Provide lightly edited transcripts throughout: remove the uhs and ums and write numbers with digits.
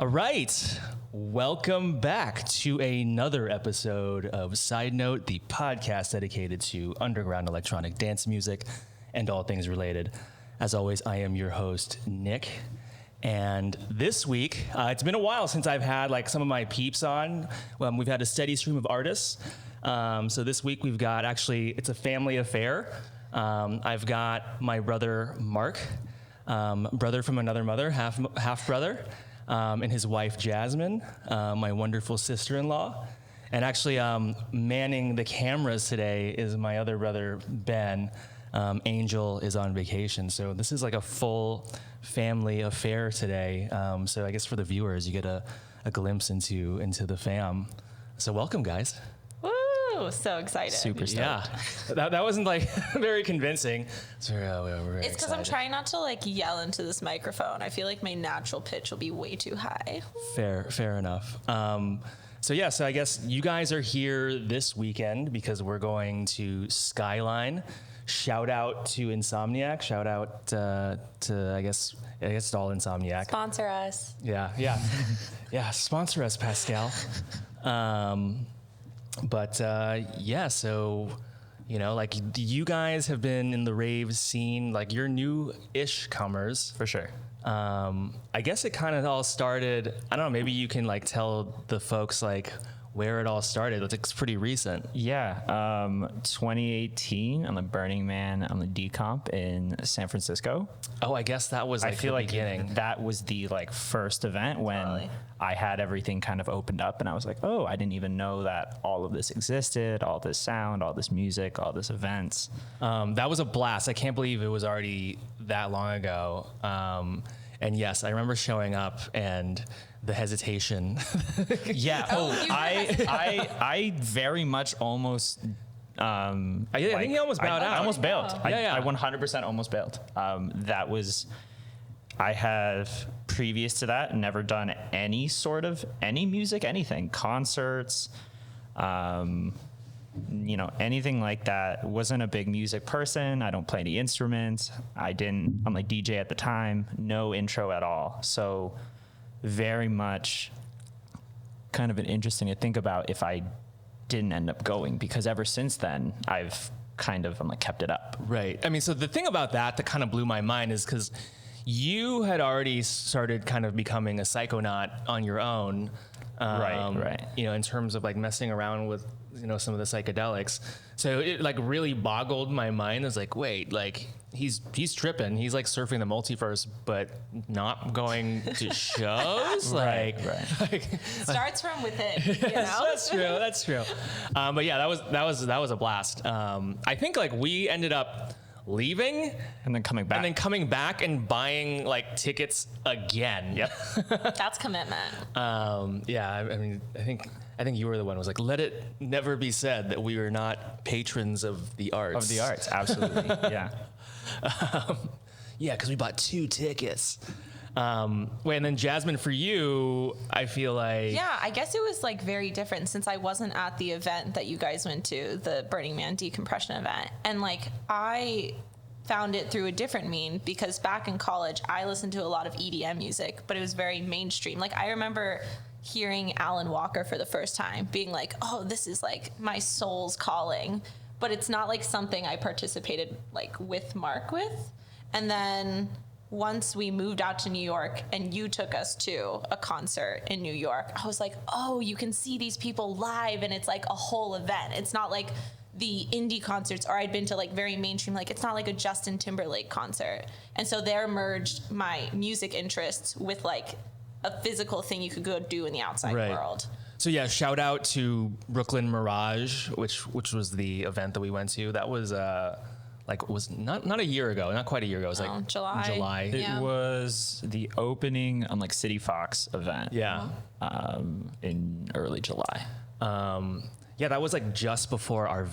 All right. Welcome back to another episode of Side Note, the podcast dedicated to underground electronic dance music and all things related. As always, I am your host, Nick. And this week, it's been a while since I've had like some of my peeps on. We've had a steady stream of artists. So this week we've got, actually, it's a family affair. I've got my brother, Mark, brother from another mother, half brother, and his wife, Jasmine, my wonderful sister-in-law. And actually manning the cameras today is my other brother, Ben. Angel is on vacation. So this is like a full family affair today. So I guess for the viewers, you get a glimpse into the fam. So welcome, guys. Woo! So excited. Super stoked. Yeah. That wasn't like very convincing. So we're very It's because I'm trying not to like yell into this microphone. I feel like my natural pitch will be way too high. Fair enough. So I guess you guys are here this weekend because we're going to Skyline. Shout out to Insomniac. Shout out to I guess it's all Insomniac. Sponsor us. Yeah. Sponsor us, Pascal. So like you guys have been in the rave scene. Like you're new-ish comers for sure. I guess it kind of all started. I don't know. Maybe you can like tell the folks like where it all started. It's pretty recent. Yeah, 2018 on the Burning Man on the D-Comp in San Francisco. Oh, I guess that was like I feel the like beginning. That was the like first event when I had everything kind of opened up, and I was like, oh, I didn't even know that all of this existed, all this sound, all this music, all this events. That was a blast. I can't believe it was already that long ago. And yes, I remember showing up and the hesitation. Yeah. I very much almost. I think he almost bowed out. I almost bailed. Yeah. I 100% almost bailed. I have previous to that never done any music, anything, concerts, anything like that. Wasn't a big music person. I don't play any instruments. I'm like DJ at the time, no intro at all. So very much kind of an interesting to think about if I didn't end up going, because ever since then I've kind of kept it up. Right. I mean, so the thing about that kind of blew my mind is because you had already started kind of becoming a psychonaut on your own. Right. In terms of like messing around with, some of the psychedelics. So it like really boggled my mind. I was like, wait, like he's tripping. He's like surfing the multiverse, but not going to shows. Right. Starts from within. That's true. But yeah, that was a blast. I think like we ended up leaving and then coming back and buying like tickets again. Yep. That's commitment. I mean, I think you were the one who was like, let it never be said that we were not patrons of the arts. Absolutely. Yeah. Because we bought 2 tickets. And then Jasmine, for you, I feel like... Yeah, I guess it was like very different since I wasn't at the event that you guys went to, the Burning Man decompression event. And like, I found it through a different mean because back in college, I listened to a lot of EDM music, but it was very mainstream. Like, I remember hearing Alan Walker for the first time, being like, oh, this is like my soul's calling. But it's not like something I participated like with Mark with. And then once we moved out to New York and you took us to a concert in New York, I was like, oh, you can see these people live and it's like a whole event. It's not like the indie concerts, or I'd been to like very mainstream, like it's not like a Justin Timberlake concert. And so there merged my music interests with like a physical thing you could go do in the outside world. So yeah, shout out to Brooklyn Mirage, which was the event that we went to. That was was not a year ago, not quite a year ago. It was like July. It was the opening on like Cityfox event. Yeah. In early July. That was like just before our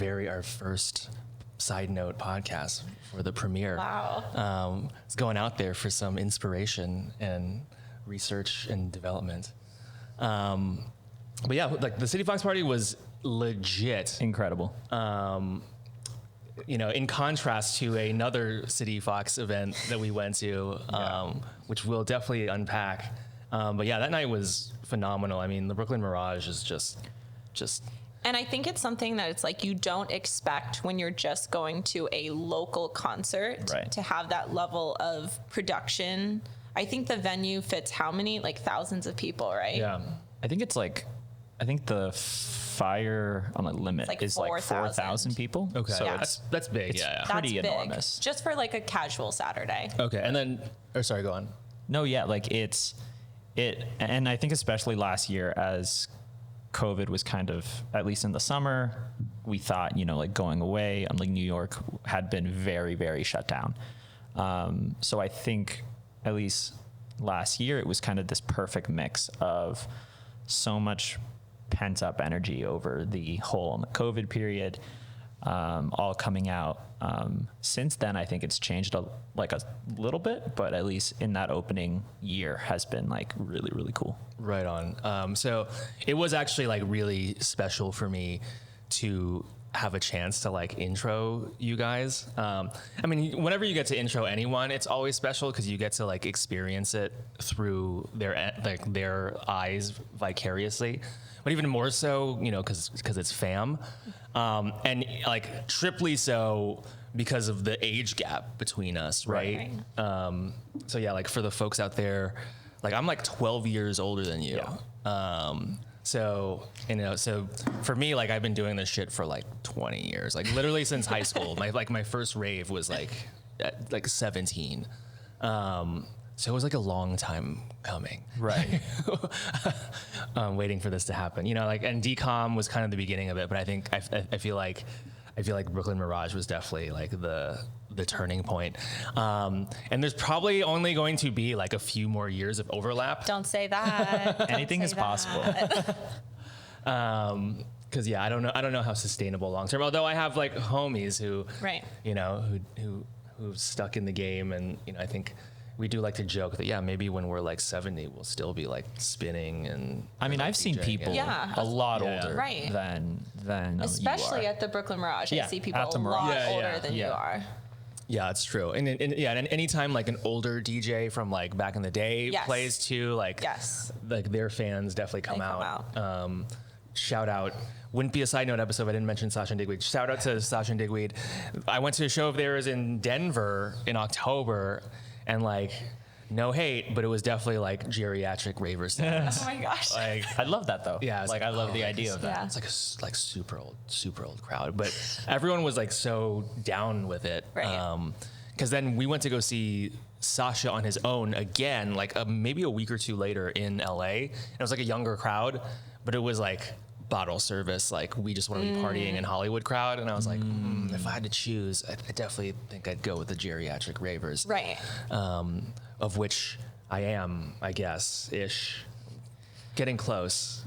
first Side Note podcast for the premiere. Wow. It's going out there for some inspiration and research and development. But yeah, like the Cityfox party was legit. Incredible. In contrast to another Cityfox event that we went to, which we'll definitely unpack. But yeah, that night was phenomenal. I mean, the Brooklyn Mirage is just. And I think it's something that it's like you don't expect when you're just going to a local concert to have that level of production. I think the venue fits how many? Like thousands of people, right? Yeah. I think the fire on the limit like is 4,000 people. Okay. So Yeah. That's big. it's Yeah. pretty That's big. enormous. Just for like a casual Saturday. Okay. And then, sorry, go on. No, yeah, like and I think especially last year as COVID was kind of, at least in the summer, we thought, like going away, like New York had been very, very shut down. So I think at least last year, it was kind of this perfect mix of so much pent up energy over the whole on the COVID period, all coming out. Since then, I think it's changed a little bit, but at least in that opening year has been like really, really cool. Right on. So it was actually like really special for me to have a chance to like intro you guys. I mean, whenever you get to intro anyone, it's always special because you get to like experience it through their eyes vicariously. But even more so, because it's fam, and like triply so because of the age gap between us, right? So yeah, like for the folks out there, like I'm like 12 years older than you. Yeah. So for me, like I've been doing this shit for like 20 years, like literally since high school. My first rave was at 17. So it was like a long time coming. Right. Waiting for this to happen, and DCOM was kind of the beginning of it, but I feel like Brooklyn Mirage was definitely like the turning point. And there's probably only going to be like a few more years of overlap. Don't say that. Anything is possible. Cause yeah, I don't know how sustainable long term, although I have like homies who, who've stuck in the game. And, I think we do like to joke that, yeah, maybe when we're like 70, we'll still be like spinning. And I mean, I've seen people a lot older than especially you are. at the Brooklyn Mirage. Yeah, I see people at the a lot Mirage. older than you are. Yeah, it's true. And anytime like an older DJ from like back in the day plays too, like their fans definitely come out. Shout out. Wouldn't be a side note episode if I didn't mention Sasha and Digweed. Shout out to Sasha and Digweed. I went to a show of theirs in Denver in October, and like, no hate, but it was definitely like geriatric ravers. Oh my gosh. Like, I love that though. Yeah, like I love the idea of that. Yeah. It's like a super old crowd, but everyone was like so down with it. Right. Because then we went to go see Sasha on his own again, like maybe a week or two later in LA. And it was like a younger crowd, but it was like bottle service, like we just want to be partying in Hollywood crowd. And I was like, if I had to choose, I definitely think I'd go with the geriatric ravers. Right. Of which I am, I guess, ish. Getting close.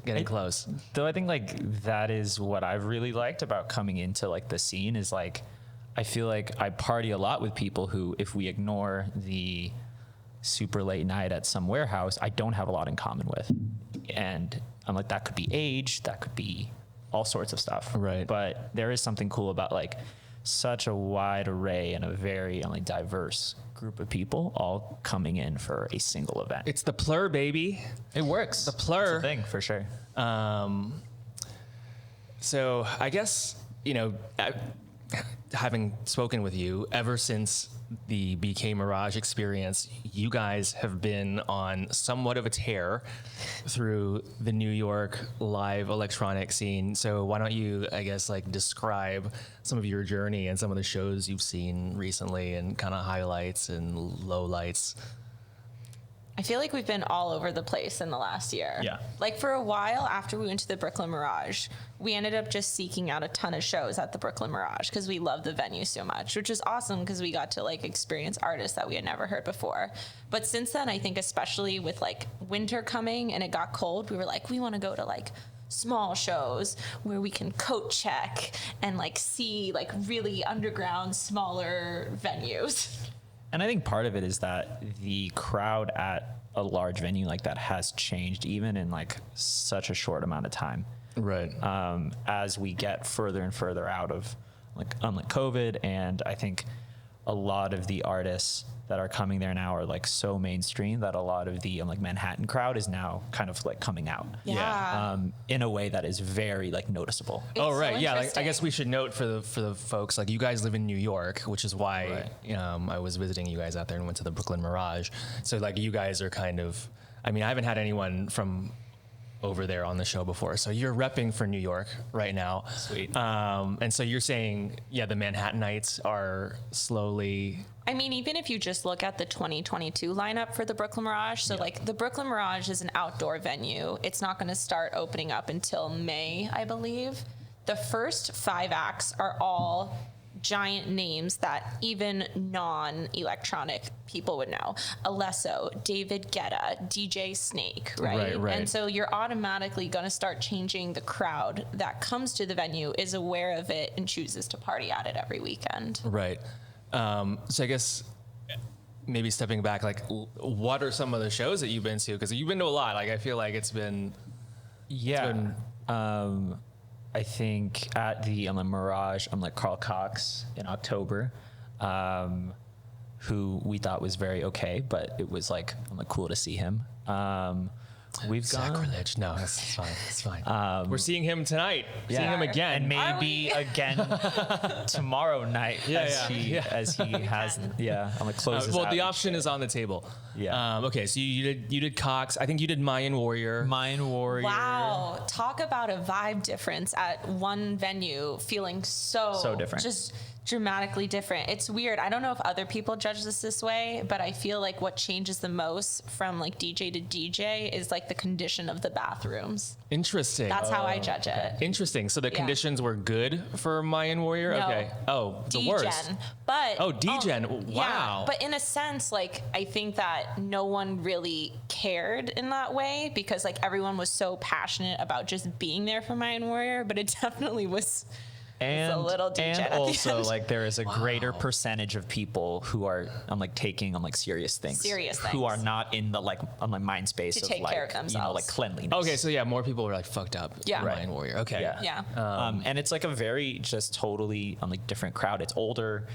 Though I think like that is what I've really liked about coming into like the scene is like, I feel like I party a lot with people who, if we ignore the super late night at some warehouse, I don't have a lot in common with. And I'm like, that could be age, that could be all sorts of stuff. Right. But there is something cool about like such a wide array and a very diverse group of people all coming in for a single event. It's the plur, baby. It works. The plur. It's a thing for sure. So I guess, having spoken with you ever since the BK Mirage experience, you guys have been on somewhat of a tear through the New York live electronic scene. So why don't you, I guess, like describe some of your journey and some of the shows you've seen recently and kind of highlights and lowlights. I feel like we've been all over the place in the last year. Yeah. Like for a while after we went to the Brooklyn Mirage, we ended up just seeking out a ton of shows at the Brooklyn Mirage because we love the venue so much, which is awesome because we got to like experience artists that we had never heard before. But since then, I think especially with like winter coming and it got cold, we were like, we want to go to like small shows where we can coat check and like see like really underground, smaller venues. And I think part of it is that the crowd at a large venue like that has changed even in like such a short amount of time. Right. As we get further and further out of like COVID. And I think a lot of the artists that are coming there now are like so mainstream that a lot of the like Manhattan crowd is now kind of like coming out. Yeah. In a way that is very like noticeable. Oh, It's right. so Yeah. Like, I guess interesting. we should note for the folks, like you guys live in New York, which is why I was visiting you guys out there and went to the Brooklyn Mirage. So like you guys are kind of, I mean, I haven't had anyone from over there on the show before. So you're repping for New York right now. Sweet. And so you're saying, yeah, the Manhattanites are slowly. I mean, even if you just look at the 2022 lineup for the Brooklyn Mirage, so like the Brooklyn Mirage is an outdoor venue. It's not going to start opening up until May, I believe. The first 5 acts are all giant names that even non-electronic people would know. Alesso, David Guetta, DJ Snake, right? Right. And so you're automatically going to start changing the crowd that comes to the venue, is aware of it, and chooses to party at it every weekend. Right. So I guess maybe stepping back, like what are some of the shows that you've been to? Because you've been to a lot. Like I feel like it's been. Yeah. I think at the Mirage, like Carl Cox in October, who we thought was very okay, but it was like cool to see him. We've gone. Sacrilege. No, it's fine. It's fine. We're seeing him tonight. Yeah. Seeing him again. And maybe again tomorrow night as he has. Yeah, closes well, out the each option day. is on the table. Yeah. Okay, so you did Cox. I think you did Mayan Warrior. Mayan Warrior. Wow, talk about a vibe difference at one venue, feeling so different. just dramatically different. It's weird. I don't know if other people judge this way, but I feel like what changes the most from like DJ to DJ is like the condition of the bathrooms. Interesting. That's how I judge it. Interesting. So the Yeah. conditions were good for Mayan Warrior? No. Okay. Oh, the worst. But D-Gen. Wow. Yeah, but in a sense, like I think that no one really cared in that way because like everyone was so passionate about just being there for Mayan Warrior, but it definitely was a little D-Gen at and the also end. like there is a greater percentage of people who are taking serious things, who are not in the mind space To of take care of themselves. like cleanliness. Okay, so yeah, more people were like fucked up. Yeah. for Mayan Warrior. Okay. Yeah. Yeah. And it's like a very just totally different crowd. It's older.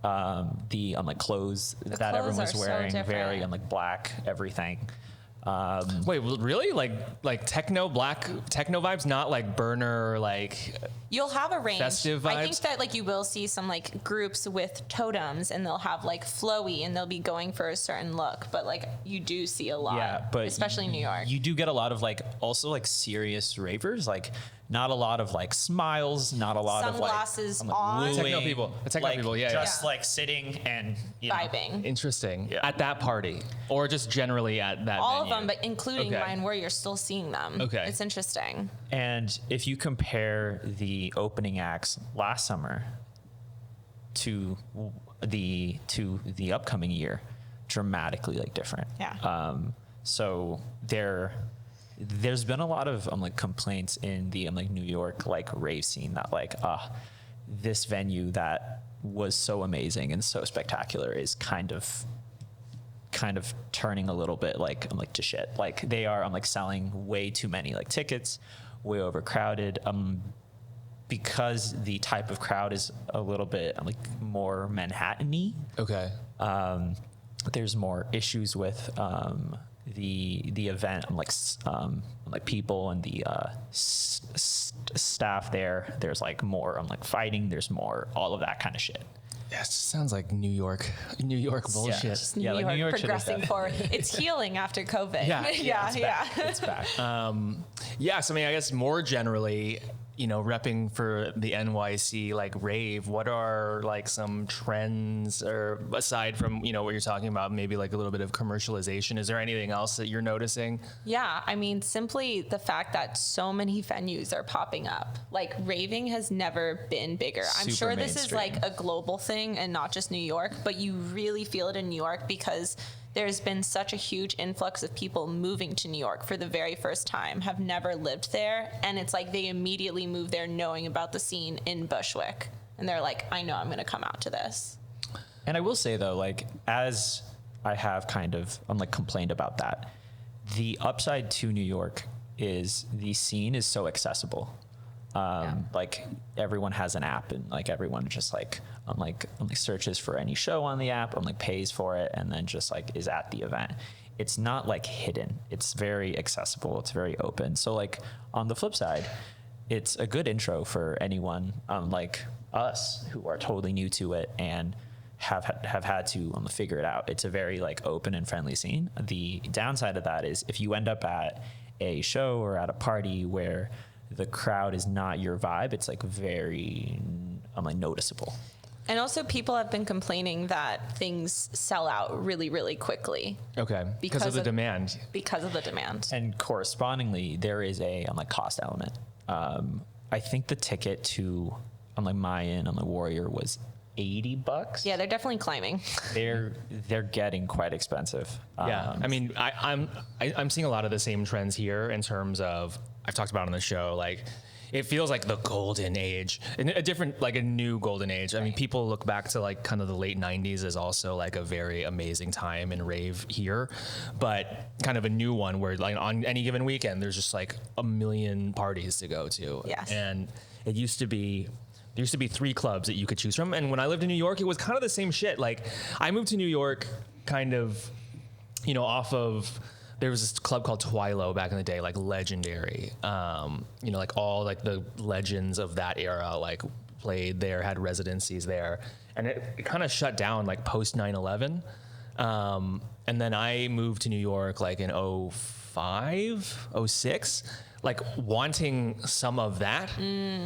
The clothes that clothes everyone are was so wearing, very different. black, everything. Wait, really? Like techno vibes, not like burner or like. You'll have a range. Festive I think vibes? that like you will see some like groups with totems and they'll have like flowy and they'll be going for a certain look, but like you do see a lot. Yeah, but especially in New York. You do get a lot of also serious ravers, not a lot of smiles, not a lot Sunglasses of on. wooing, Techno people. The techno people, yeah, just yeah. sitting and Vibing. Interesting. Yeah. At that party, or just generally at that. All venue? of them, but including Okay. Mayan Warrior, you're still seeing them. Okay. It's interesting. And if you compare the opening acts last summer to the upcoming year, dramatically different. Yeah. So there's been a lot of complaints in the New York rave scene that this venue that was so amazing and so spectacular is kind of turning a little bit to shit. They are selling way too many tickets, way overcrowded. Because the type of crowd is a little bit more Manhattan-y. Okay. There's more issues with the event, people and the staff there. There's more fighting. There's more all of that kind of shit. Yeah, it just sounds like New York bullshit. Just New Yeah, York, New York shit is progressing that. forward. It's healing after COVID. Yeah, yeah. It's back. Yeah, so I mean, I guess more generally, repping for the NYC rave, what are some trends, or aside from what you're talking about, maybe a little bit of commercialization? Is there anything else that you're noticing? Yeah, I mean, simply the fact that so many venues are popping up. Raving has never been bigger. I'm Super sure this is mainstream. a global thing and not just New York, but you really feel it in New York because there's been such a huge influx of people moving to New York for the very first time, have never lived there, and it's they immediately move there knowing about the scene in Bushwick, and they're I know I'm going to come out to this. And I will say though, as I have kind of complained about that, the upside to New York is the scene is so accessible. Like everyone has an app, and like everyone just like searches for any show on the app, like pays for it, and then just like is at the event. It's not like hidden. It's very accessible. It's very open. So like on the flip side, it's a good intro for anyone like us who are totally new to it and have had to figure it out. It's a very like open and friendly scene. The downside of that is if you end up at a show or at a party where the crowd is not your vibe, it's like very like noticeable. And also people have been complaining that things sell out really, really quickly. Okay. Because of the demand. Because of the demand. And correspondingly, there is a like cost element. I think the ticket to like Mayan on the Warrior was $80. Yeah, they're definitely climbing. They're getting quite expensive. Yeah, I mean, I'm seeing a lot of the same trends here in terms of, I've talked about on the show, like it feels like the golden age, a new golden age. I mean, people look back to like kind of the late 90s as also like a very amazing time in rave here, but kind of a new one where like on any given weekend, there's just like a million parties to go to. Yes. And there used to be 3 clubs that you could choose from. And when I lived in New York, it was kind of the same shit. Like I moved to New York kind of, off of, there was this club called Twilo back in the day, like legendary. Like all like the legends of that era, like played there, had residencies there. And it kind of shut down like post 9/11. And then I moved to New York like in 05, 06, like wanting some of that,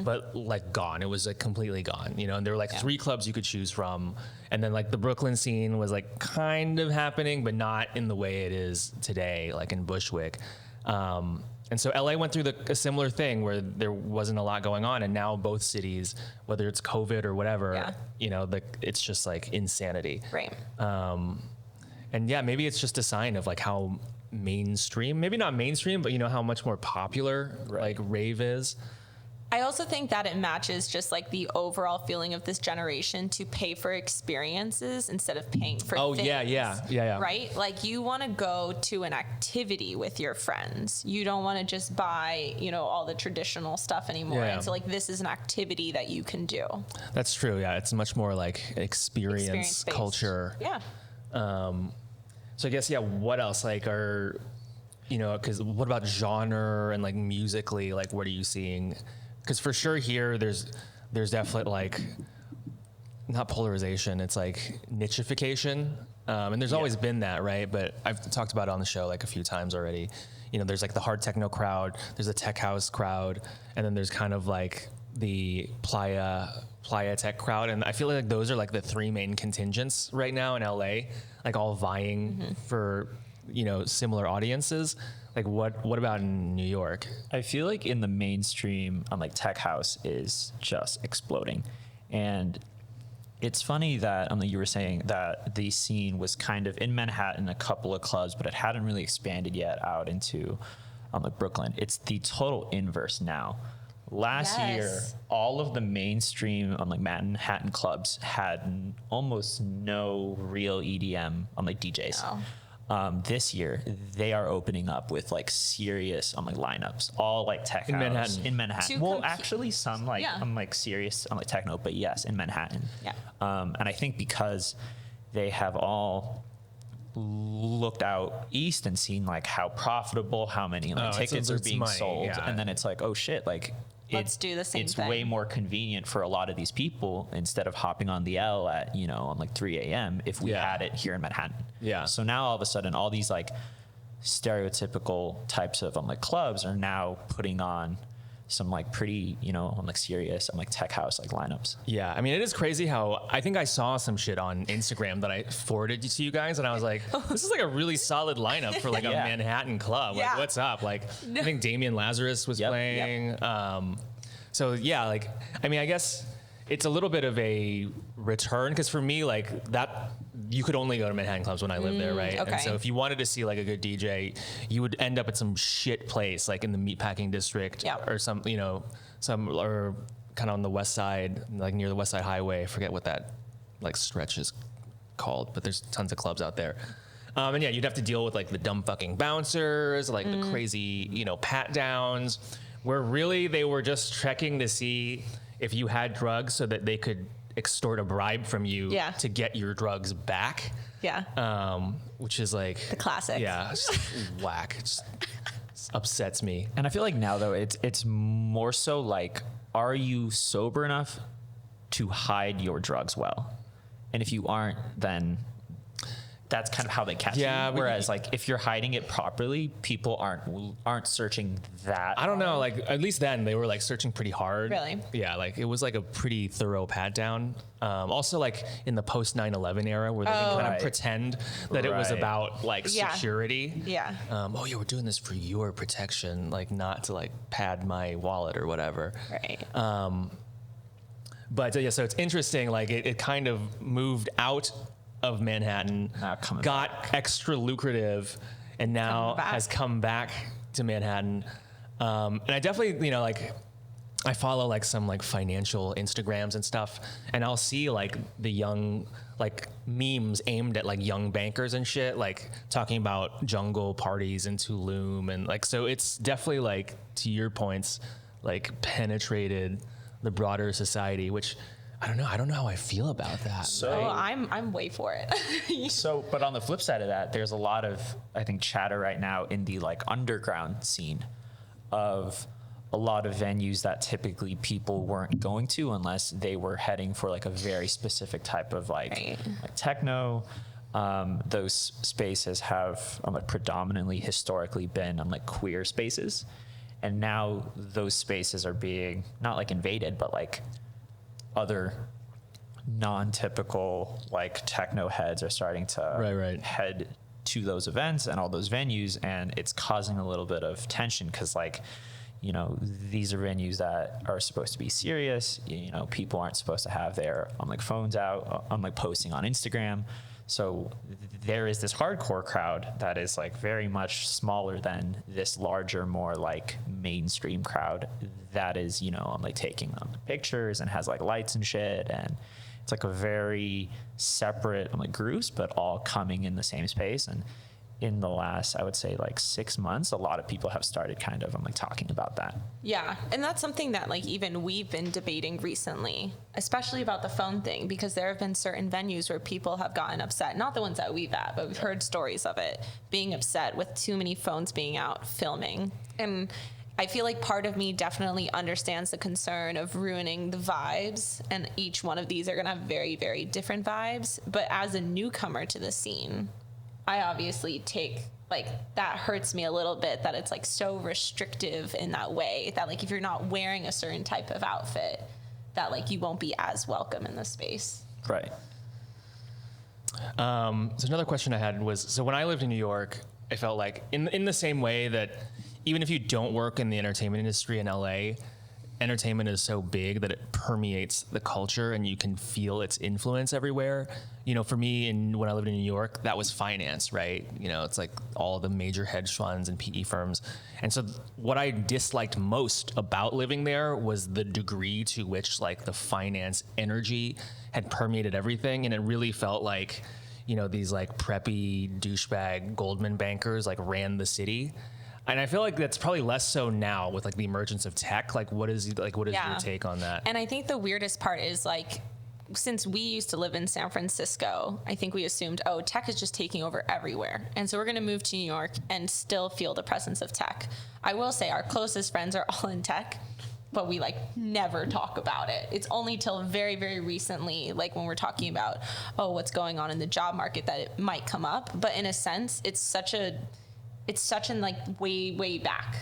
but like gone. It was like completely gone, and there were like 3 clubs you could choose from. And then like the Brooklyn scene was like kind of happening, but not in the way it is today, like in Bushwick. And so LA went through a similar thing where there wasn't a lot going on. And now both cities, whether it's COVID or whatever, it's just like insanity. Right. And yeah, maybe it's just a sign of like how mainstream, maybe not mainstream, but how much more popular like rave is. I also think that it matches just like the overall feeling of this generation to pay for experiences instead of paying for things. Yeah. Right? Like you want to go to an activity with your friends. You don't want to just buy, all the traditional stuff anymore. Yeah. And so like this is an activity that you can do. That's true. Yeah. It's much more like experience culture. Yeah. So I guess, what else like are, because what about genre and like musically, like what are you seeing? Because for sure here, there's definitely like, not polarization, it's like nichification. And there's always been that, right? But I've talked about it on the show like a few times already. There's like the hard techno crowd, there's a tech house crowd, and then there's kind of like the playa tech crowd. And I feel like those are like the 3 main contingents right now in LA, like all vying for, similar audiences. Like what about in New York? I feel like in the mainstream, like tech house is just exploding. And it's funny that you were saying that the scene was kind of in Manhattan, a couple of clubs, but it hadn't really expanded yet out into like Brooklyn. It's the total inverse now. Last year, all of the mainstream like Manhattan clubs had almost no real EDM like DJs. Oh. This year, they are opening up with like serious like lineups, all like tech in house Manhattan. In Manhattan. Well, actually, some like like serious like techno, but yes, in Manhattan. Yeah. And I think because they have all looked out east and seen like how profitable, how many like tickets are being sold, and then it's like, oh shit, like. Let's do the same thing. It's way more convenient for a lot of these people instead of hopping on the L at, on like 3 a.m. if we had it here in Manhattan. Yeah. So now all of a sudden, all these like stereotypical types of like clubs are now putting on some like pretty, like serious, like tech house like lineups. Yeah. I mean, it is crazy how I think I saw some shit on Instagram that I forwarded to you guys, and I was like, this is like a really solid lineup for like a Manhattan club. Like, what's up? Like, I think Damian Lazarus was playing. So yeah, like, I mean, I guess it's a little bit of a return, because for me, like that, you could only go to Manhattan clubs when I lived there, right? Okay. And so if you wanted to see like a good DJ, you would end up at some shit place, like in the meatpacking district or some, or kind of on the west side, like near the West Side Highway. I forget what that like stretch is called, but there's tons of clubs out there. And you'd have to deal with like the dumb fucking bouncers, like the crazy, pat downs. where really they were just checking to see if you had drugs so that they could extort a bribe from you to get your drugs back. Yeah. Which is like the classic. Yeah, just whack. It just upsets me. And I feel like now though it's more so like, are you sober enough to hide your drugs well? And if you aren't, then that's kind of how they catch you. Whereas like if you're hiding it properly, people aren't searching that. I don't know. Like at least then they were like searching pretty hard. Really? Yeah. Like it was like a pretty thorough pat down. Also like in the post 9/11 era where they can kind of pretend that it was about like security. Yeah. Oh yeah, we're doing this for your protection, like not to like pad my wallet or whatever. Right. But yeah, so it's interesting. Like it kind of moved out of Manhattan, got extra lucrative, and now has come back to Manhattan. And I definitely, like I follow like some like financial Instagrams and stuff, and I'll see like the young like memes aimed at like young bankers and shit, like talking about jungle parties in Tulum, and like, so it's definitely like, to your points, like penetrated the broader society, which I don't know how I feel about that. So I'm way for it. So, but on the flip side of that, there's a lot of, I think, chatter right now in the like underground scene of a lot of venues that typically people weren't going to unless they were heading for like a very specific type of like techno. Those spaces have like predominantly historically been like queer spaces. And now those spaces are being not like invaded, but like other non-typical like techno heads are starting to head to those events and all those venues, and it's causing a little bit of tension because like, these are venues that are supposed to be serious. People aren't supposed to have their like phones out, like posting on Instagram. So there is this hardcore crowd that is like very much smaller than this larger, more like mainstream crowd that is, like taking pictures and has like lights and shit. And it's like a very separate like groups, but all coming in the same space. And in the last, I would say like 6 months, a lot of people have started kind of like talking about that. Yeah. And that's something that like even we've been debating recently, especially about the phone thing, because there have been certain venues where people have gotten upset, not the ones that we've at, but we've heard stories of it being upset with too many phones being out filming. And I feel like part of me definitely understands the concern of ruining the vibes, and each one of these are going to have very, very different vibes. But as a newcomer to the scene, I obviously take like, that hurts me a little bit that it's like so restrictive in that way that like if you're not wearing a certain type of outfit that like you won't be as welcome in the space. Right. So another question I had was, so when I lived in New York, I felt like in the same way that even if you don't work in the entertainment industry in LA, entertainment is so big that it permeates the culture and you can feel its influence everywhere. For me, when I lived in New York, that was finance, right? It's like all the major hedge funds and PE firms. And so what I disliked most about living there was the degree to which like the finance energy had permeated everything. And it really felt like, these like preppy douchebag Goldman bankers like ran the city. And I feel like that's probably less so now with like the emergence of tech. Like what is your take on that? And I think the weirdest part is like, since we used to live in San Francisco, I think we assumed, tech is just taking over everywhere. And so we're going to move to New York and still feel the presence of tech. I will say our closest friends are all in tech, but we like never talk about it. It's only till very, very recently, like when we're talking about, what's going on in the job market, that it might come up. But in a sense, it's such in like way back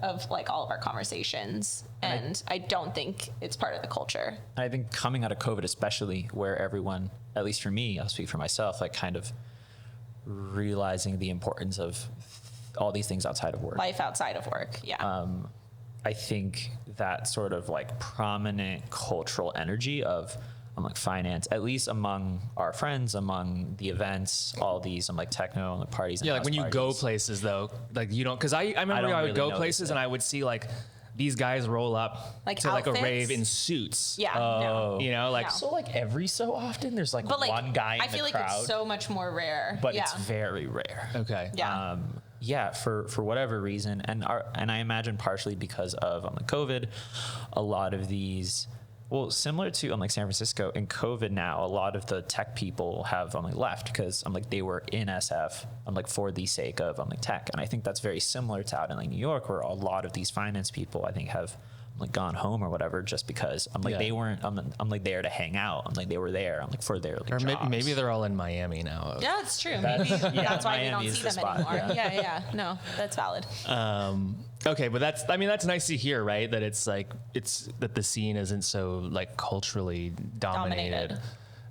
of like all of our conversations. And I don't think it's part of the culture. I think coming out of COVID, especially where everyone, at least for me, I'll speak for myself, like kind of realizing the importance of all these things outside of work. Life outside of work. Yeah. I think that sort of like prominent cultural energy of like finance, at least among our friends, among the events, all these, like techno and the parties. And like when you go places though, like you don't, cause I remember I would go places and I would see like these guys roll up like to outfits? Like a rave in suits. Yeah. So like every so often there's like one guy in the crowd. I feel like it's so much more rare. But it's very rare. Okay. Yeah. yeah, for whatever reason, and I imagine partially because of COVID, a lot of these, well, similar to like San Francisco in COVID now, a lot of the tech people have left because they were in SF for the sake of tech, and I think that's very similar to out in New York, where a lot of these finance people I think have gone home or whatever, just because they weren't there to hang out. They were there for their or jobs. maybe they're all in Miami now. Yeah, it's true. Maybe that's why we don't see them anymore. Yeah. No, that's valid. Okay, but that's nice to hear, right? That it's that the scene isn't so culturally dominated.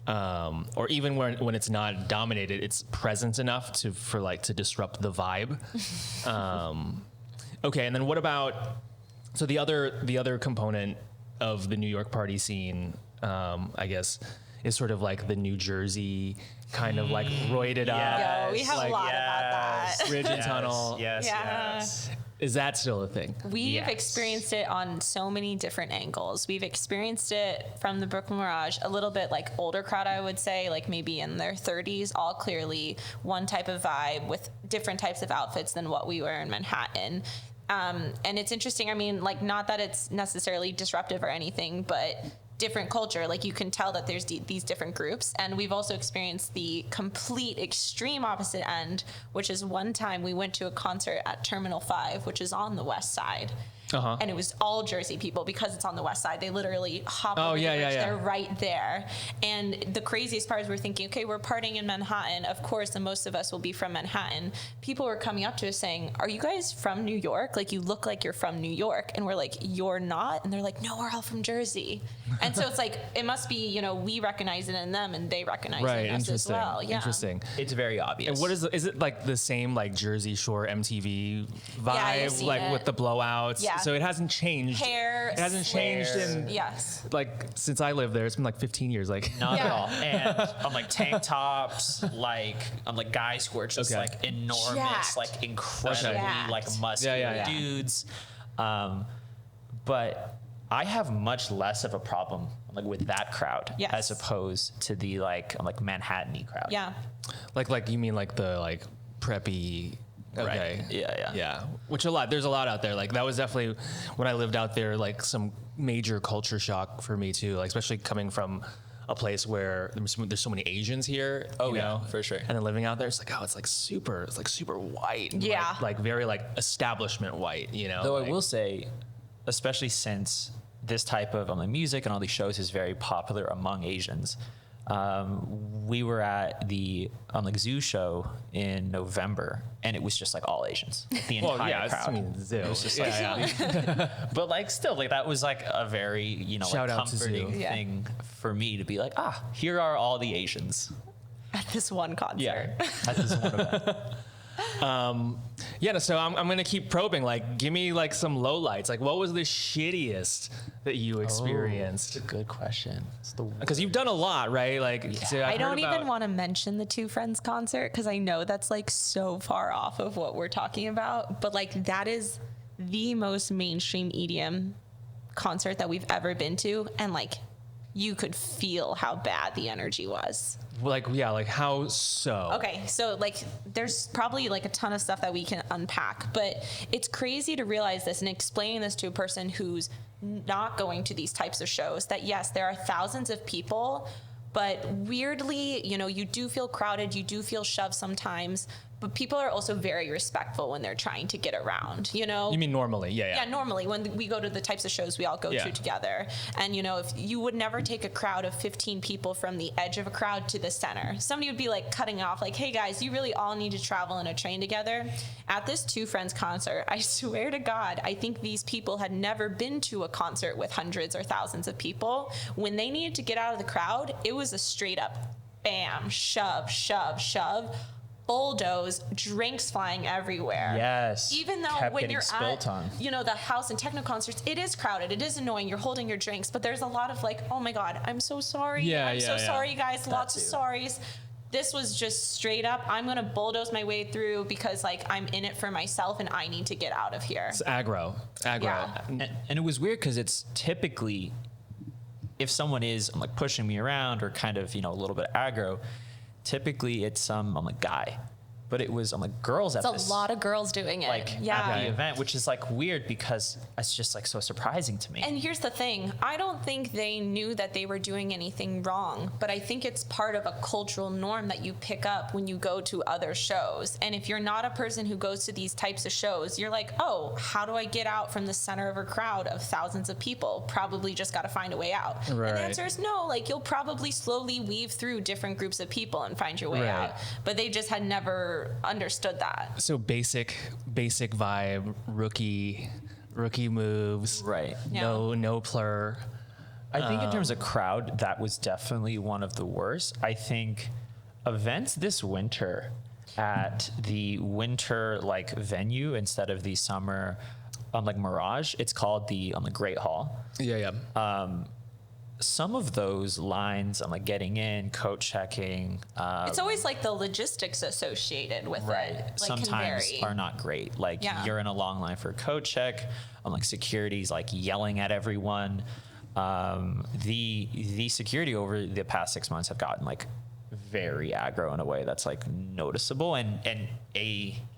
Or even when it's not dominated, it's present enough to disrupt the vibe. Okay, and then what about? So the other component of the New York party scene, I guess, is sort of the New Jersey kind of roided up. Yeah, we have a lot about that. Bridge and tunnel. Yes. Is that still a thing? We've experienced it on so many different angles. We've experienced it from the Brooklyn Mirage, a little bit older crowd, I would say, maybe in their 30s, all clearly one type of vibe with different types of outfits than what we wear in Manhattan. And it's interesting. I mean, not that it's necessarily disruptive or anything, but different culture. You can tell that there's these different groups. And we've also experienced the complete extreme opposite end, which is one time we went to a concert at Terminal 5, which is on the west side. Uh-huh. And it was all Jersey people because it's on the west side. They literally hop over the bridge. They're right there. And the craziest part is we're thinking, okay, we're partying in Manhattan. Of course, and most of us will be from Manhattan. People were coming up to us saying, are you guys from New York? You look like you're from New York. And we're like, you're not? And they're like, no, we're all from Jersey. And so it's it must be, we recognize it in them and they recognize it in us as well. Yeah. Interesting. It's very obvious. And is it the same Jersey Shore MTV vibe, with the blowouts? Yeah. So it hasn't changed. Hair. It hasn't changed in since I lived there. It's been 15 years. Not at all. And tank tops, guys who are just enormous, jacked. incredibly muscular dudes. But I have much less of a problem with that crowd as opposed to the Manhattan-y crowd. Yeah. You mean the preppy. Okay. Right. Yeah. Which there's a lot out there. That was definitely when I lived out there, some major culture shock for me too. Especially coming from a place where there's so many Asians here. Oh yeah, for sure. And then living out there, it's it's super white. Yeah. Very establishment white. Though I will say, especially since this type of music and all these shows is very popular among Asians. We were at the Zoo show in November, and it was just all Asians. The entire crowd. Zoo. It was just but still, that was a very Shout out comforting thing for me to be here are all the Asians at this one concert. Yeah, at this one event. So I'm gonna keep probing. Give me some lowlights. What was the shittiest that you experienced? That's a good question. Because you've done a lot, right? I don't even want to mention the Two Friends concert because I know that's so far off of what we're talking about. But that is the most mainstream EDM concert that we've ever been to, and you could feel how bad the energy was. How so? Okay, so there's probably a ton of stuff that we can unpack, but it's crazy to realize this and explaining this to a person who's not going to these types of shows, that yes, there are thousands of people, but weirdly, you do feel crowded, you do feel shoved sometimes, but people are also very respectful when they're trying to get around, You mean normally? Yeah, normally when we go to the types of shows we all go to together. And, if you would never take a crowd of 15 people from the edge of a crowd to the center. Somebody would be cutting off, hey guys, you really all need to travel in a train together. At this Two Friends concert, I swear to God, I think these people had never been to a concert with hundreds or thousands of people. When they needed to get out of the crowd, it was a straight up bam, shove, bulldoze, drinks flying everywhere. Yes. Even though when you're at, the house and techno concerts, it is crowded. It is annoying. You're holding your drinks, but there's a lot of oh my God, I'm so sorry. I'm so sorry, guys. Lots of sorries. This was just straight up, I'm going to bulldoze my way through because I'm in it for myself and I need to get out of here. It's aggro. Yeah. And it was weird because it's typically, if someone is pushing me around or kind of, a little bit aggro, typically it's some guy. but it was girls at It's this a lot of girls doing it. at the event, which is weird because it's just so surprising to me. And here's the thing, I don't think they knew that they were doing anything wrong, but I think it's part of a cultural norm that you pick up when you go to other shows. And if you're not a person who goes to these types of shows, you're like, oh, how do I get out from the center of a crowd of thousands of people? Probably just got to find a way out. Right. And the answer is no, you'll probably slowly weave through different groups of people and find your way out. But they just had never understood that. So basic vibe, rookie moves. Right. No plur. I think in terms of crowd, that was definitely one of the worst. I think events this winter at the winter venue instead of the summer Mirage, it's called the Great Hall. Yeah. Some of those lines, getting in, coat checking. It's always the logistics associated with it. Sometimes are not great. You're in a long line for a coat check. Security's yelling at everyone. The security over the past 6 months have gotten very aggro in a way that's noticeable and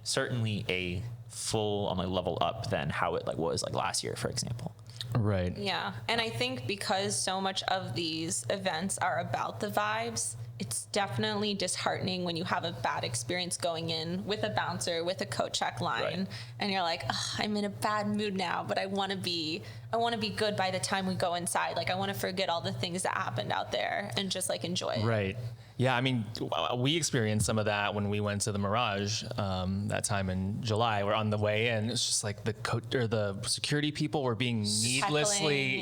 certainly a full level up than how it was last year, for example. Right. Yeah. And I think because so much of these events are about the vibes, it's definitely disheartening when you have a bad experience going in with a bouncer, with a coat check line, and you're like, I'm in a bad mood now, but I want to be good by the time we go inside. I want to forget all the things that happened out there and just enjoy it. Right. Yeah, I mean, we experienced some of that when we went to the Mirage that time in July. We're on the way in. It's just the security people were being needlessly,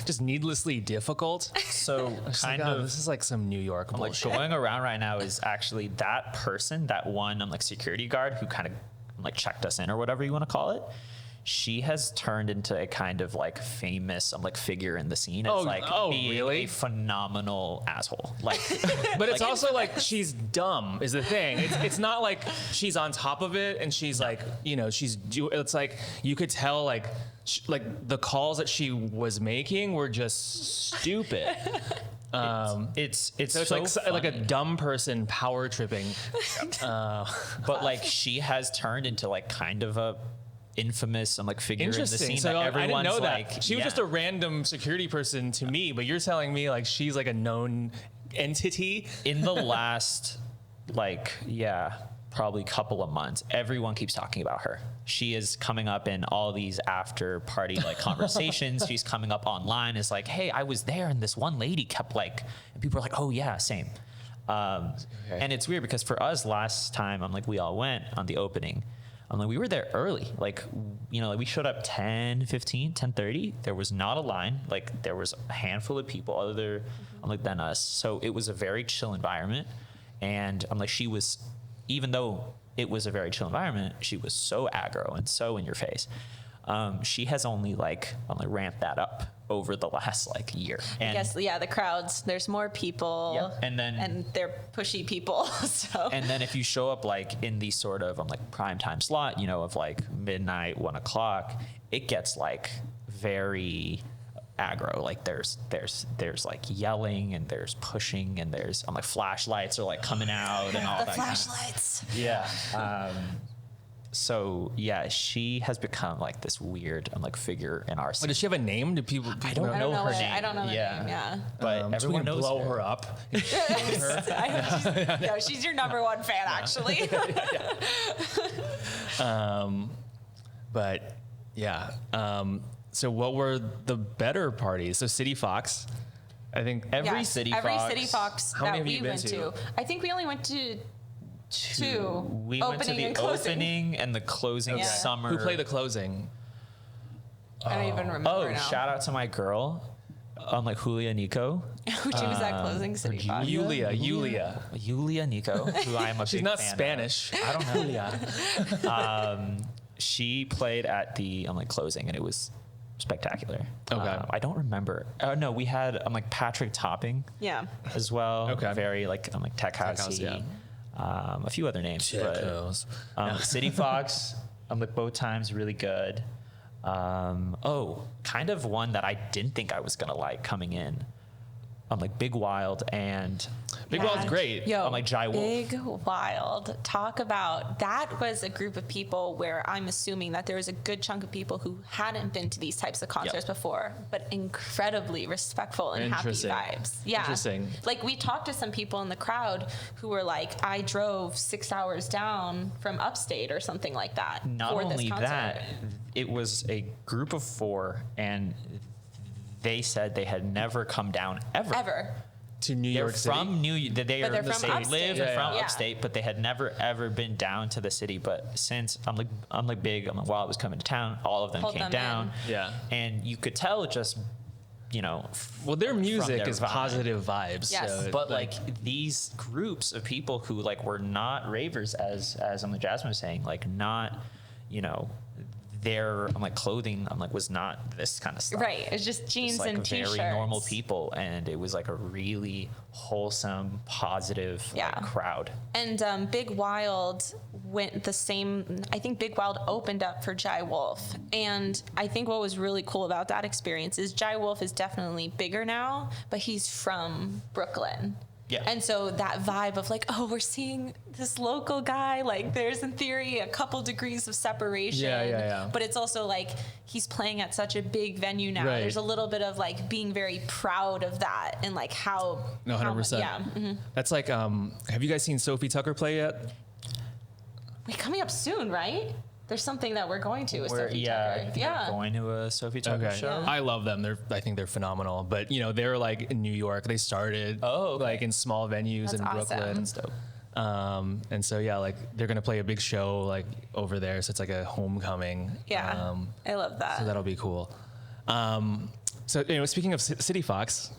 just needlessly difficult. So this is some New York bullshit. Going around right now is actually that person, that one security guard who kind of checked us in or whatever you want to call it. She has turned into a kind of famous figure in the scene. It's really? A phenomenal asshole. But it's also she's dumb is the thing. It's not she's on top of it and she's it's you could tell the calls that she was making were just stupid. It's so like a dumb person power tripping. But she has turned into kind of a infamous figure in the scene. So that I didn't know everyone's that. She was just a random security person to me, but you're telling me she's a known entity. In the last probably couple of months, everyone keeps talking about her. She is coming up in all these after party conversations. She's coming up online. It's hey, I was there and this one lady kept and people are oh yeah, same. And it's weird because for us last time, we all went on the opening. We were there early. We showed up 10:30. There was not a line. There was a handful of people other than us. So it was a very chill environment. And she was, even though it was a very chill environment, she was so aggro and so in your face. She has only ramped that up over the last year. And I guess the crowds. There's more people. Yep. And they're pushy people. So. And then if you show up in the sort of prime time slot, of midnight, 1 o'clock, it gets very aggro. There's yelling and there's pushing and there's flashlights are coming out and all the that. Flashlights. Yeah. So yeah, she has become this weird figure in our scene. Does she have a name? Do people know her name? I don't know her name. Yeah. But everyone knows blow her up. She's your number one fan, actually. But yeah. So what were the better parties? So Cityfox, I think Every Cityfox How many that have you we been went to? to. I think we only went to two. We went to the opening and the closing summer. Who played the closing? I don't even remember now. Shout out to my girl, Julia Nico. She was at closing Cityfox. Yulia Nico, who I am a She's big not fan Spanish. Of. I don't know. She played at the closing and it was spectacular. Okay. I don't remember. Oh no, we had Patrick Topping. Yeah. As well. Okay. Very tech housey. Yeah. A few other names. Checkos. Cityfox. Both times really good. Kind of one that I didn't think I was gonna like coming in. Big Wild and Big Wild's great. Yo, I'm like Jai Wolf. Big Wild. Talk about, that was a group of people where I'm assuming that there was a good chunk of people who hadn't been to these types of concerts before, but incredibly respectful and happy Interesting. vibes. Yeah. Interesting. Like, we talked to some people in the crowd who were like, I drove 6 hours down from upstate or something like that. Not for only this concert. that, it was a group of 4, and they said they had never come down ever. To New They're York City. from they But are they're in the from same upstate. live Yeah, from yeah. upstate, but they had never ever been down to the city. But since I'm like big, while I was coming to town, all of them Pulled came them down. in. Yeah. And you could tell just, Well, their music their is vibe. positive vibes. Yes. So But like these groups of people who like were not ravers, as Jasmine was saying, like not, their clothing was not this kind of stuff. Right. It's just jeans Just like and t-shirts. very normal people, and it was like a really wholesome, positive crowd. And Big Wild went the same. I think Big Wild opened up for Jai Wolf. And I think what was really cool about that experience is Jai Wolf is definitely bigger now, but he's from Brooklyn. Yeah. And so that vibe of like, oh, we're seeing this local guy, like there's in theory a couple degrees of separation. Yeah. But it's also like he's playing at such a big venue now. Right. There's a little bit of like being very proud of that and like how. No, how 100%. Yeah. Mm-hmm. That's like, have you guys seen Sophie Tucker play yet? Wait, coming up soon, right? There's something that we're going to with Sophie Tucker. We're going to a Sophie Tucker show. I love them. I think they're phenomenal. But they're like in New York. They started like in small venues That's in awesome. Brooklyn. That's dope. And so like they're gonna play a big show like over there. So it's like a homecoming. Yeah, I love that. So that'll be cool. So speaking of Cityfox,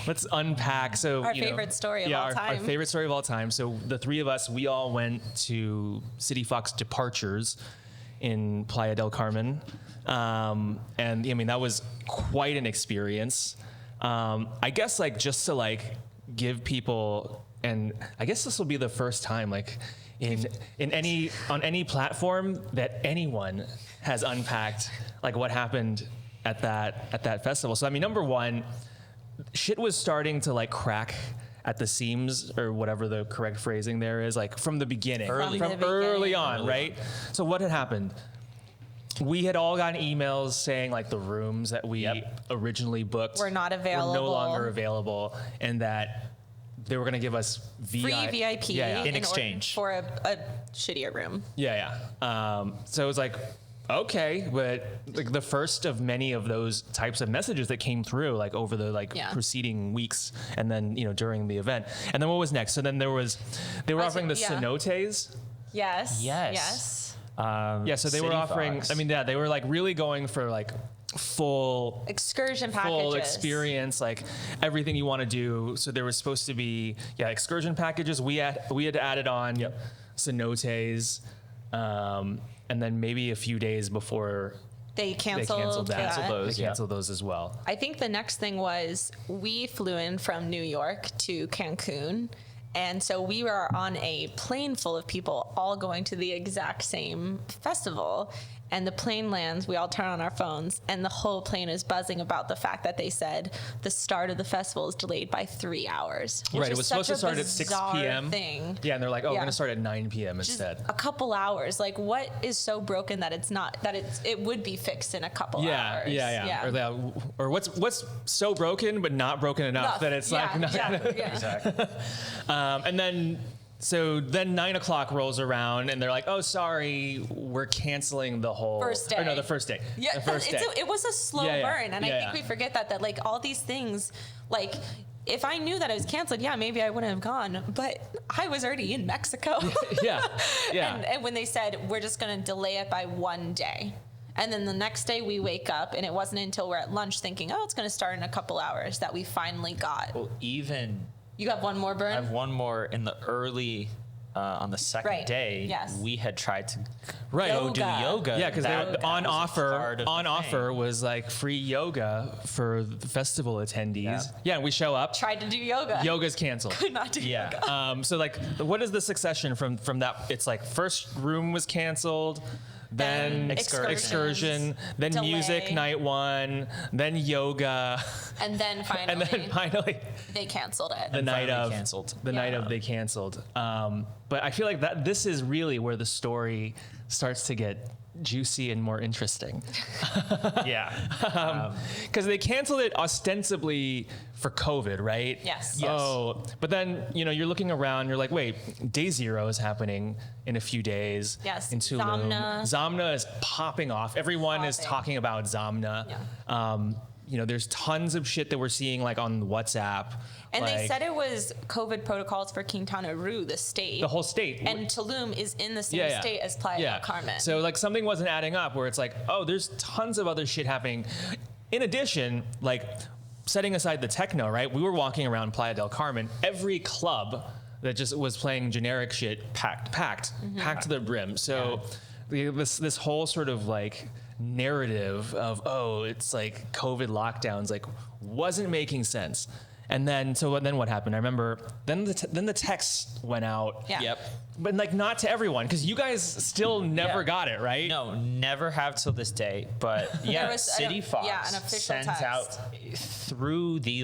let's unpack. So Our favorite story of all time. Our favorite story of all time. So the three of us, we all went to Cityfox Departures in Playa del Carmen, and that was quite an experience. I guess just to give people, and I guess this will be the first time on any platform that anyone has unpacked what happened at that festival. So number one, shit was starting to crack at the seams, or whatever the correct phrasing there is, from the beginning, from early on, right? So what had happened? We had all gotten emails saying the rooms that we originally booked were not available, were no longer available, and that they were going to give us free VIP in exchange for a shittier room. So it was okay, but the first of many of those types of messages that came through over the preceding weeks, and then during the event. And then what was next? So then they were offering the cenotes. Yes. So they were offering. They were really going for full excursion packages, full experience, everything you want to do. So there was supposed to be excursion packages. We had added on cenotes, and then maybe a few days before they canceled those. They canceled those as well. I think the next thing was we flew in from New York to Cancun. And so we were on a plane full of people all going to the exact same festival. And the plane lands, we all turn on our phones, and the whole plane is buzzing about the fact that they said the start of the festival is delayed by 3 hours. Right, it was supposed to start at 6 p.m. Thing. Yeah, and they're like, we're going to start at 9 p.m. instead. Just a couple hours. What is so broken that it's not, that it would be fixed in a couple hours? Yeah. Or what's so broken but not broken enough that it's not. Exactly. And then. So then 9 o'clock rolls around, and they're like, "Oh, sorry, we're canceling the whole first day." Or no, the first day. Yeah, the first day. It was a slow burn, and I think we forget that all these things, if I knew that it was canceled, maybe I wouldn't have gone. But I was already in Mexico. Yeah. And when they said we're just going to delay it by 1 day. And then the next day we wake up, and it wasn't until we're at lunch thinking, oh, it's going to start in a couple hours, that we finally got. Well, You have one more burn? I have one more in the early, on the second day. Yes. We had tried to Yoga. do yoga. Yeah, because on offer was free yoga for the festival attendees. Yeah, and we show up. Tried to do yoga. Yoga's canceled. Could not do yoga. So what is the succession from that? It's first room was canceled. then excursion, then delay. Music night 1, then yoga, and then finally they canceled it. the night of they canceled. But I feel like that this is really where the story starts to get juicy and more interesting. Yeah. Because they canceled it ostensibly for COVID, right? Yes. Oh, but then, you're looking around, you're like, wait, Day Zero is happening in a few days. Yes. In Tulum. Zamna is popping off. Everyone is talking about Zamna. Yeah. There's tons of shit that we're seeing like on WhatsApp. And they said it was COVID protocols for Quintana Roo, the state. The whole state. And Tulum is in the same state as Playa del Carmen. So like something wasn't adding up where it's like, oh, there's tons of other shit happening. In addition, like setting aside the techno, right? We were walking around Playa del Carmen. Every club that just was playing generic shit packed to the brim. So this whole sort of like narrative of, oh, it's like COVID lockdowns, like wasn't making sense. And then, then what happened? I remember then the text went out. Yeah. Yep. But like not to everyone, because you guys still never got it, right? No, never have till this day. But yeah, Cityfox an official sends text out through the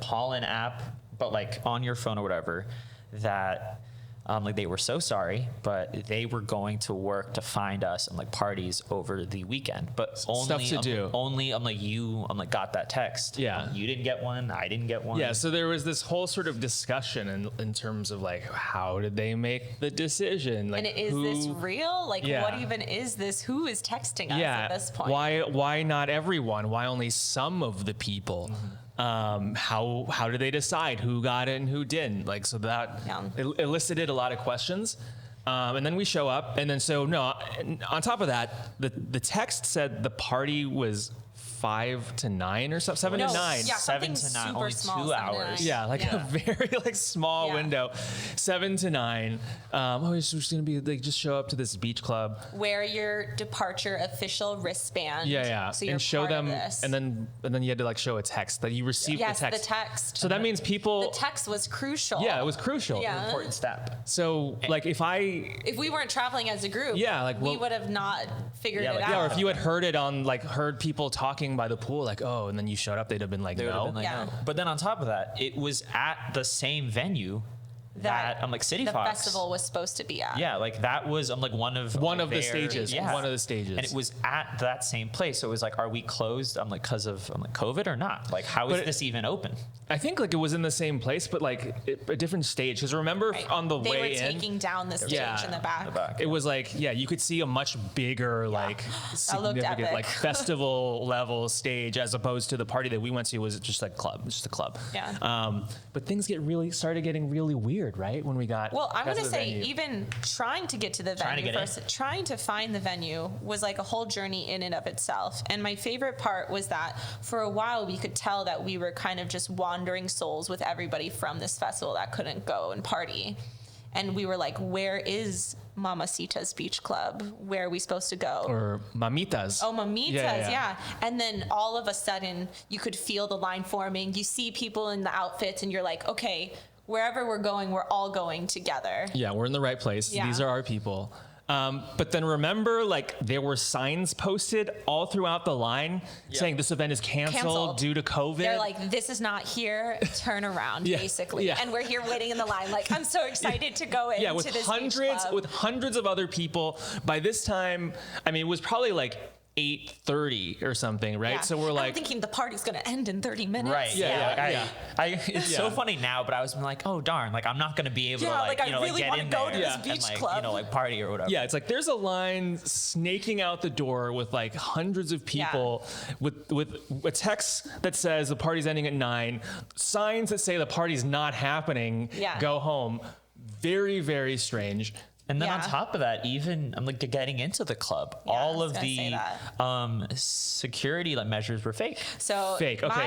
Pollen app, but like on your phone or whatever, that like they were so sorry, but they were going to work to find us and like parties over the weekend. But only Stuff to do. Only you got that text. Yeah. You didn't get one. I didn't get one. Yeah. So there was this whole sort of discussion in terms of like, how did they make the decision? Like, and is this real? Like, what even is this? Who is texting us at this point? Why not everyone? Why only some of the people? How do they decide who got it and who didn't? Like, so that elicited a lot of questions. And then we show up, and then on top of that, the text said the party was 5 to 9 or something, 7 to 9. Yeah, 7 to 9, only small, 2 hours. Yeah, a very small window, 7 to 9. It's just gonna be like just show up to this beach club, wear your departure official wristband. So you're and show part them, of this. and then you had to like show a text that you received the text. The text. So that means people. The text was crucial. Yeah, it was crucial. Yeah. Important step. So like if we weren't traveling as a group, we would have not figured it out. Yeah, or if you had heard it on heard people talking by the pool, like, oh, and then you showed up, they'd have been like, no. No. But then on top of that, it was at the same venue that I'm like Cityfox. The festival was supposed to be at. Yeah, like that was one of the stages. Yeah. One of the stages. And it was at that same place. So it was like, are we closed? Because of COVID or not? Like, how is this even open? I think like it was in the same place, but like a different stage. Because remember on the way in, they were taking down the stage in the back. It was like, you could see a much bigger significant like festival level stage as opposed to the party that we went to was just like just a club. Yeah. But things started getting really weird, right? When we got I'm gonna say venue. Even trying to get to the venue trying to find the venue was like a whole journey in and of itself. And my favorite part was that for a while we could tell that we were kind of just wandering souls with everybody from this festival that couldn't go and party. And we were like, where is Mamacita's Beach Club? Where are we supposed to go? Or Mamitas. Oh, Mamitas, yeah. And then all of a sudden, you could feel the line forming. You see people in the outfits, and you're like, okay, wherever we're going, we're all going together. Yeah, we're in the right place. Yeah. These are our people. But then remember, like, there were signs posted all throughout the line saying this event is canceled due to COVID. They're like, this is not here, turn around, basically. Yeah. And we're here waiting in the line, like, I'm so excited to go into this beach club. With hundreds of other people. By this time, I mean, it was probably like 8:30 or something, right? Yeah. So we're like, I'm thinking the party's gonna end in 30 minutes. Right. It's so funny now, but I was like, oh darn, like I'm not gonna be able to I really get want in to go there to this beach and club. Party or whatever. Yeah, it's like there's a line snaking out the door with like hundreds of people with a text that says the party's ending at 9, signs that say the party's not happening, go home. Very, very strange. And then on top of that, even I'm like getting into the club, all of the security measures were fake. So fake. Okay,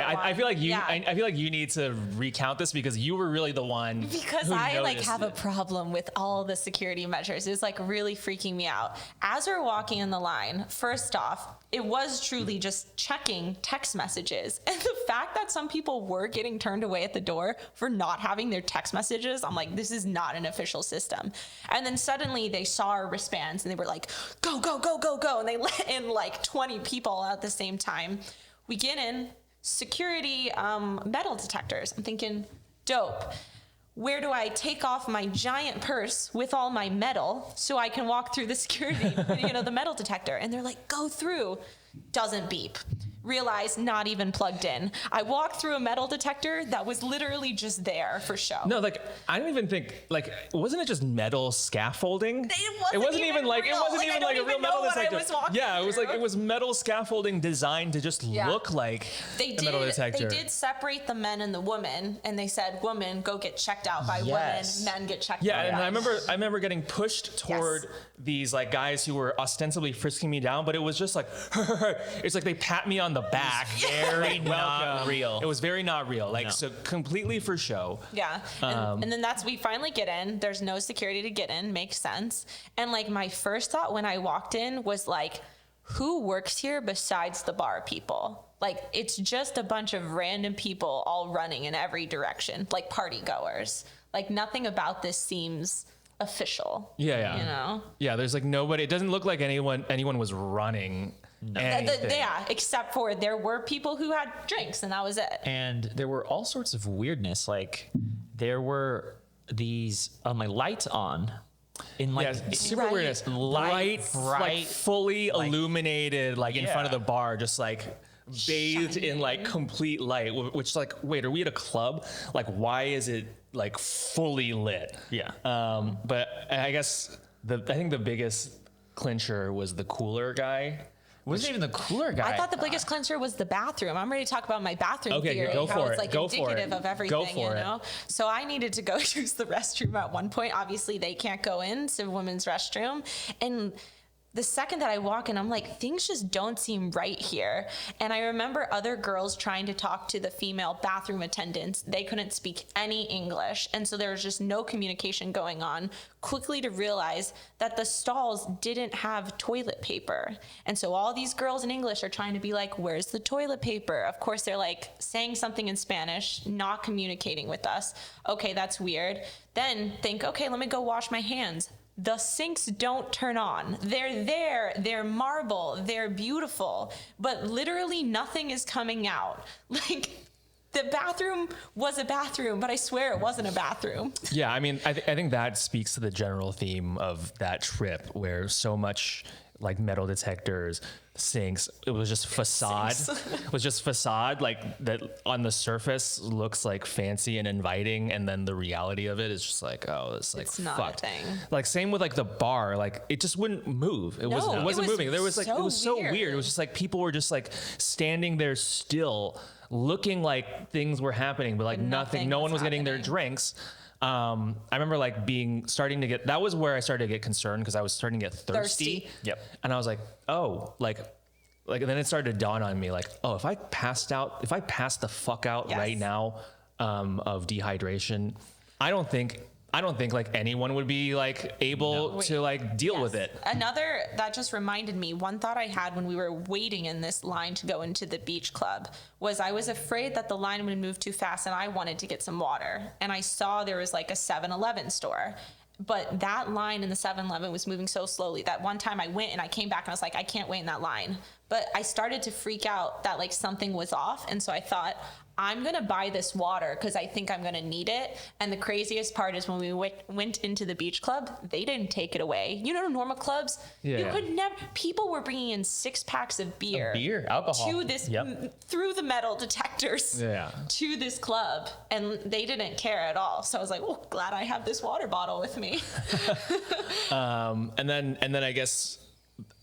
I feel like you. Yeah. I feel like you need to recount this because you were really the one. Because who I noticed have a problem with all the security measures. It was really freaking me out. As we're walking in the line, first off, it was truly just checking text messages. And the fact that some people were getting turned away at the door for not having their text messages, I'm like, this is not an official system. And then suddenly they saw our wristbands and they were like, go, go, go, go, go. And they let in like 20 people at the same time. We get in, security metal detectors. I'm thinking, dope. Where do I take off my giant purse with all my metal so I can walk through the security, the metal detector? And they're like, go through. Doesn't beep. Realize not even plugged in. I walked through a metal detector that was literally just there for show. No, like I don't even think wasn't it just metal scaffolding? It wasn't even like real. It wasn't even like a real metal detector. Yeah, it was like it was metal scaffolding designed to just look like a metal detector. They did separate the men and the women, and they said, "Women go get checked out by women, men get checked out." Yeah, and I remember getting pushed toward these like guys who were ostensibly frisking me down, but it was just like it's like they pat me on the back. Very not real. It was very not real. So completely for show. Yeah. And then we finally get in. There's no security to get in. Makes sense. And like my first thought when I walked in was like, who works here besides the bar people? Like it's just a bunch of random people all running in every direction, like party goers. Like nothing about this seems official. Yeah. Yeah, there's like nobody. It doesn't look like anyone was running. Except for there were people who had drinks and that was it. And there were all sorts of weirdness. Like there were these lights on in super weirdness. Bright, like fully illuminated, like in front of the bar, just like bathed in like complete light. Which like, wait, are we at a club? Like, why is it like fully lit? Yeah. But I guess I think the biggest clincher was the cooler guy. Wasn't even the cooler guy. I thought the biggest cleanser was the bathroom. I'm ready to talk about my bathroom theory. Go how for it's it. like Go for indicative it. of everything, Go for it. So I needed to go use the restroom at one point. Obviously, they can't go into the women's restroom. And the second that I walk in, I'm like, things just don't seem right here. And I remember other girls trying to talk to the female bathroom attendants. They couldn't speak any English. And so there was just no communication going on. Quickly to realize that the stalls didn't have toilet paper. And so all these girls in English are trying to be like, where's the toilet paper? Of course, they're like saying something in Spanish, not communicating with us. Okay, that's weird. Then think, okay, let me go wash my hands. The sinks don't turn on. They're there, they're marble, they're beautiful, but literally nothing is coming out. Like the bathroom was a bathroom, but I swear it wasn't a bathroom. Yeah, I mean, I think that speaks to the general theme of that trip where so much like metal detectors, sinks, it was just facade. It was just facade, like that on the surface looks like fancy and inviting, and then the reality of it is just like, oh, it's like it's not fucked. a thing. Like same with like the bar, like it just wouldn't move. It wasn't moving. There was like it was so weird. It was just like people were just like standing there still, looking like things were happening, but like nothing. No one was getting their drinks. I remember like starting to get, that was where I started to get concerned because I was starting to get thirsty. Yep. And I was like, oh, like then it started to dawn on me like, oh, if I passed the fuck out right now, of dehydration, I don't think like anyone would be like able to like deal with it. Another that just reminded me, one thought I had when we were waiting in this line to go into the beach club was I was afraid that the line would move too fast and I wanted to get some water. And I saw there was like a 7-Eleven store. But that line in the 7-Eleven was moving so slowly that one time I went and I came back and I was like, I can't wait in that line. But I started to freak out that like something was off. And so I thought, I'm going to buy this water because I think I'm going to need it. And the craziest part is when we went into the beach club, they didn't take it away. You know, normal clubs, you could never, people were bringing in 6 packs of beer, alcohol to this, through the metal detectors to this club. And they didn't care at all. So I was like, oh, glad I have this water bottle with me. And then I guess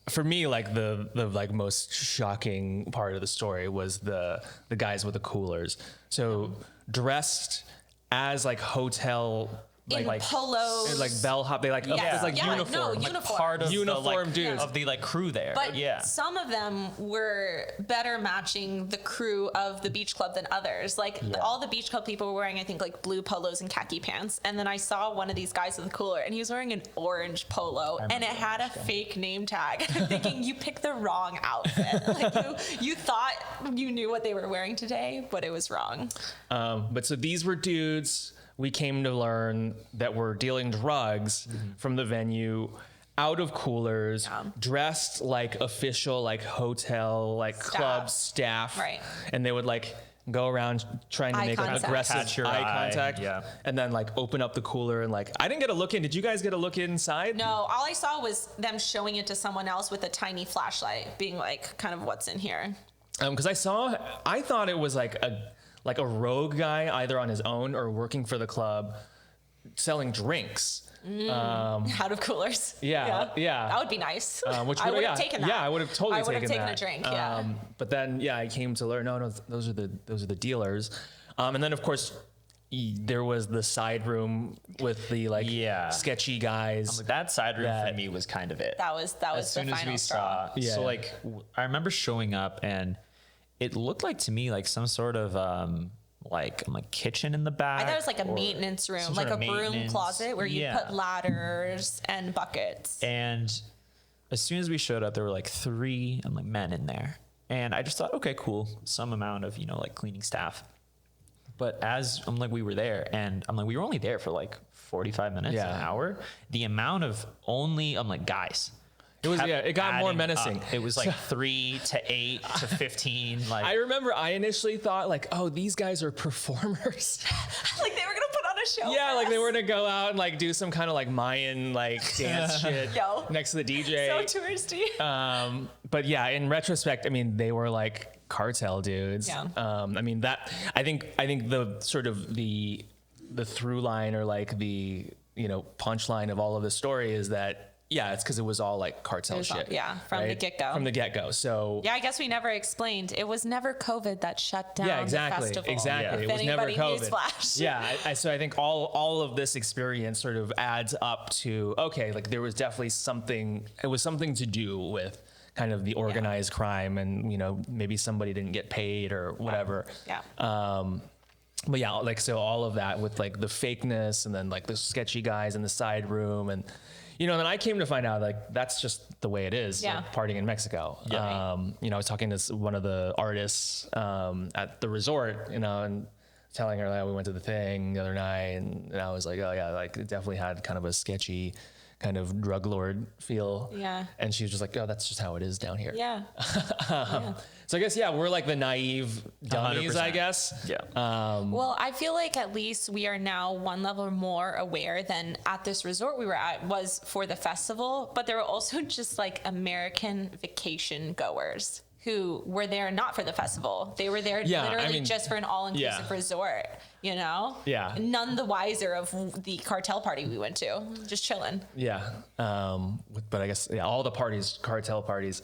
for me, like the like most shocking part of the story was the guys with the coolers. So dressed as like hotel in polos, like bellhop. They like Yes. it's like Yeah, uniform, no, like uniform. Part of uniform the, dudes. of the like crew there. But yeah. some of them were better matching the crew of the beach club than others. Like all the beach club people were wearing, I think, like blue polos and khaki pants. And then I saw one of these guys with a cooler, and he was wearing an orange polo, and it had a fake name tag. I'm thinking, you picked the wrong outfit. Like you thought you knew what they were wearing today, but it was wrong. But so these were dudes. We came to learn that were dealing drugs from the venue, out of coolers, dressed like official, like hotel, like club staff. Right. And they would like go around trying to Eye make contact. an aggressive Catch your eye eye, contact. yeah. And then like open up the cooler and like, I didn't get a look in. Did you guys get a look inside? No, all I saw was them showing it to someone else with a tiny flashlight, being like, kind of what's in here. Because I thought it was like a rogue guy, either on his own or working for the club, selling drinks. Out of coolers. Yeah. That would be nice. Which I would have taken that. Yeah, I would have totally taken that. I would have taken a drink, yeah. But then, I came to learn, no, those are the dealers. And then, of course, there was the side room with the like sketchy guys. That side room for me was kind of it. That was as soon the as final we straw. saw. So like, I remember showing up and it looked like to me like some sort of like kitchen in the back. I thought it was like a maintenance room, like a broom maintenance. closet where you put ladders and buckets. And as soon as we showed up, there were like 3 men in there. And I just thought, okay, cool. Some amount of, like cleaning staff. But as we were there and we were only there for like 45 minutes, an hour. The amount of only, guys. It was it got more menacing. It was like 3 to 8 to 15. Like I remember I initially thought like, oh, these guys are performers. Like they were gonna put on a show. Yeah, for like us. they were gonna go out and like do some kind of like Mayan like dance shit next to the DJ. So touristy. But yeah, in retrospect, I mean, they were like cartel dudes. Yeah. I mean I think the sort of the through line or like the punchline of all of the story is that. Yeah, it's because it was all like cartel shit. From the get-go. From the get-go. So yeah, I guess we never explained. It was never COVID that shut down the festival. Exactly. If It was never anybody COVID. newsflash. Yeah, so I think all of this experience sort of adds up to, okay, like there was definitely something, it was something to do with kind of the organized crime and, maybe somebody didn't get paid or whatever. Yeah. But yeah, like, so all of that with like the fakeness and then like the sketchy guys in the side room and, then I came to find out like that's just the way it is, like, partying in Mexico. Yeah. I was talking to one of the artists at the resort, and telling her that we went to the thing the other night, and I was like, oh yeah, like it definitely had kind of a sketchy kind of drug lord feel. Yeah. And she was just like, oh, that's just how it is down here. Yeah. So I guess, we're like the naive dummies, 100%. I guess. Yeah. Well, I feel like at least we are now one level more aware than at this resort we were at was for the festival, but there were also just like American vacation goers who were there not for the festival. They were there literally just for an all-inclusive resort, Yeah. None the wiser of the cartel party we went to, just chilling. Yeah. But I guess, all the parties, cartel parties.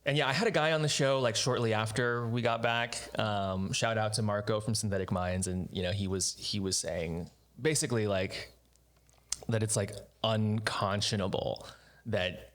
And I had a guy on the show like shortly after we got back. Shout out to Marco from Synthetic Minds, and he was saying basically like that it's like unconscionable that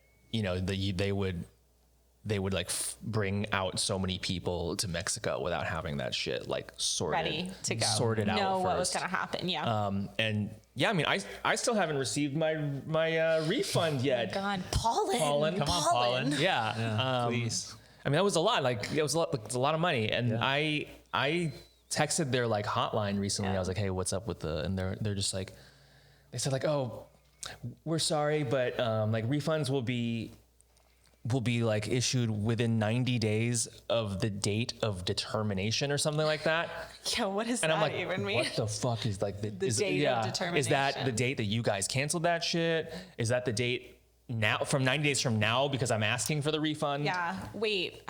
they would like bring out so many people to Mexico without having that shit like Ready to go. sorted out. Know what was first. gonna happen? Yeah. And I mean, I still haven't received my refund yet. God, Paulin. Come on, Paulin. Yeah. Please. I mean, that was a lot. Like, it was it's a lot of money. And I texted their like hotline recently. I was like, hey, what's up with and they're just like, they said like, oh, we're sorry, but like refunds will be like issued within 90 days of the date of determination or something like that. Yeah, what does And that I'm like, even mean? what the fuck is like the date of determination? Is that the date that you guys canceled that shit? Is that the date now from 90 days from now because I'm asking for the refund? Yeah. Wait.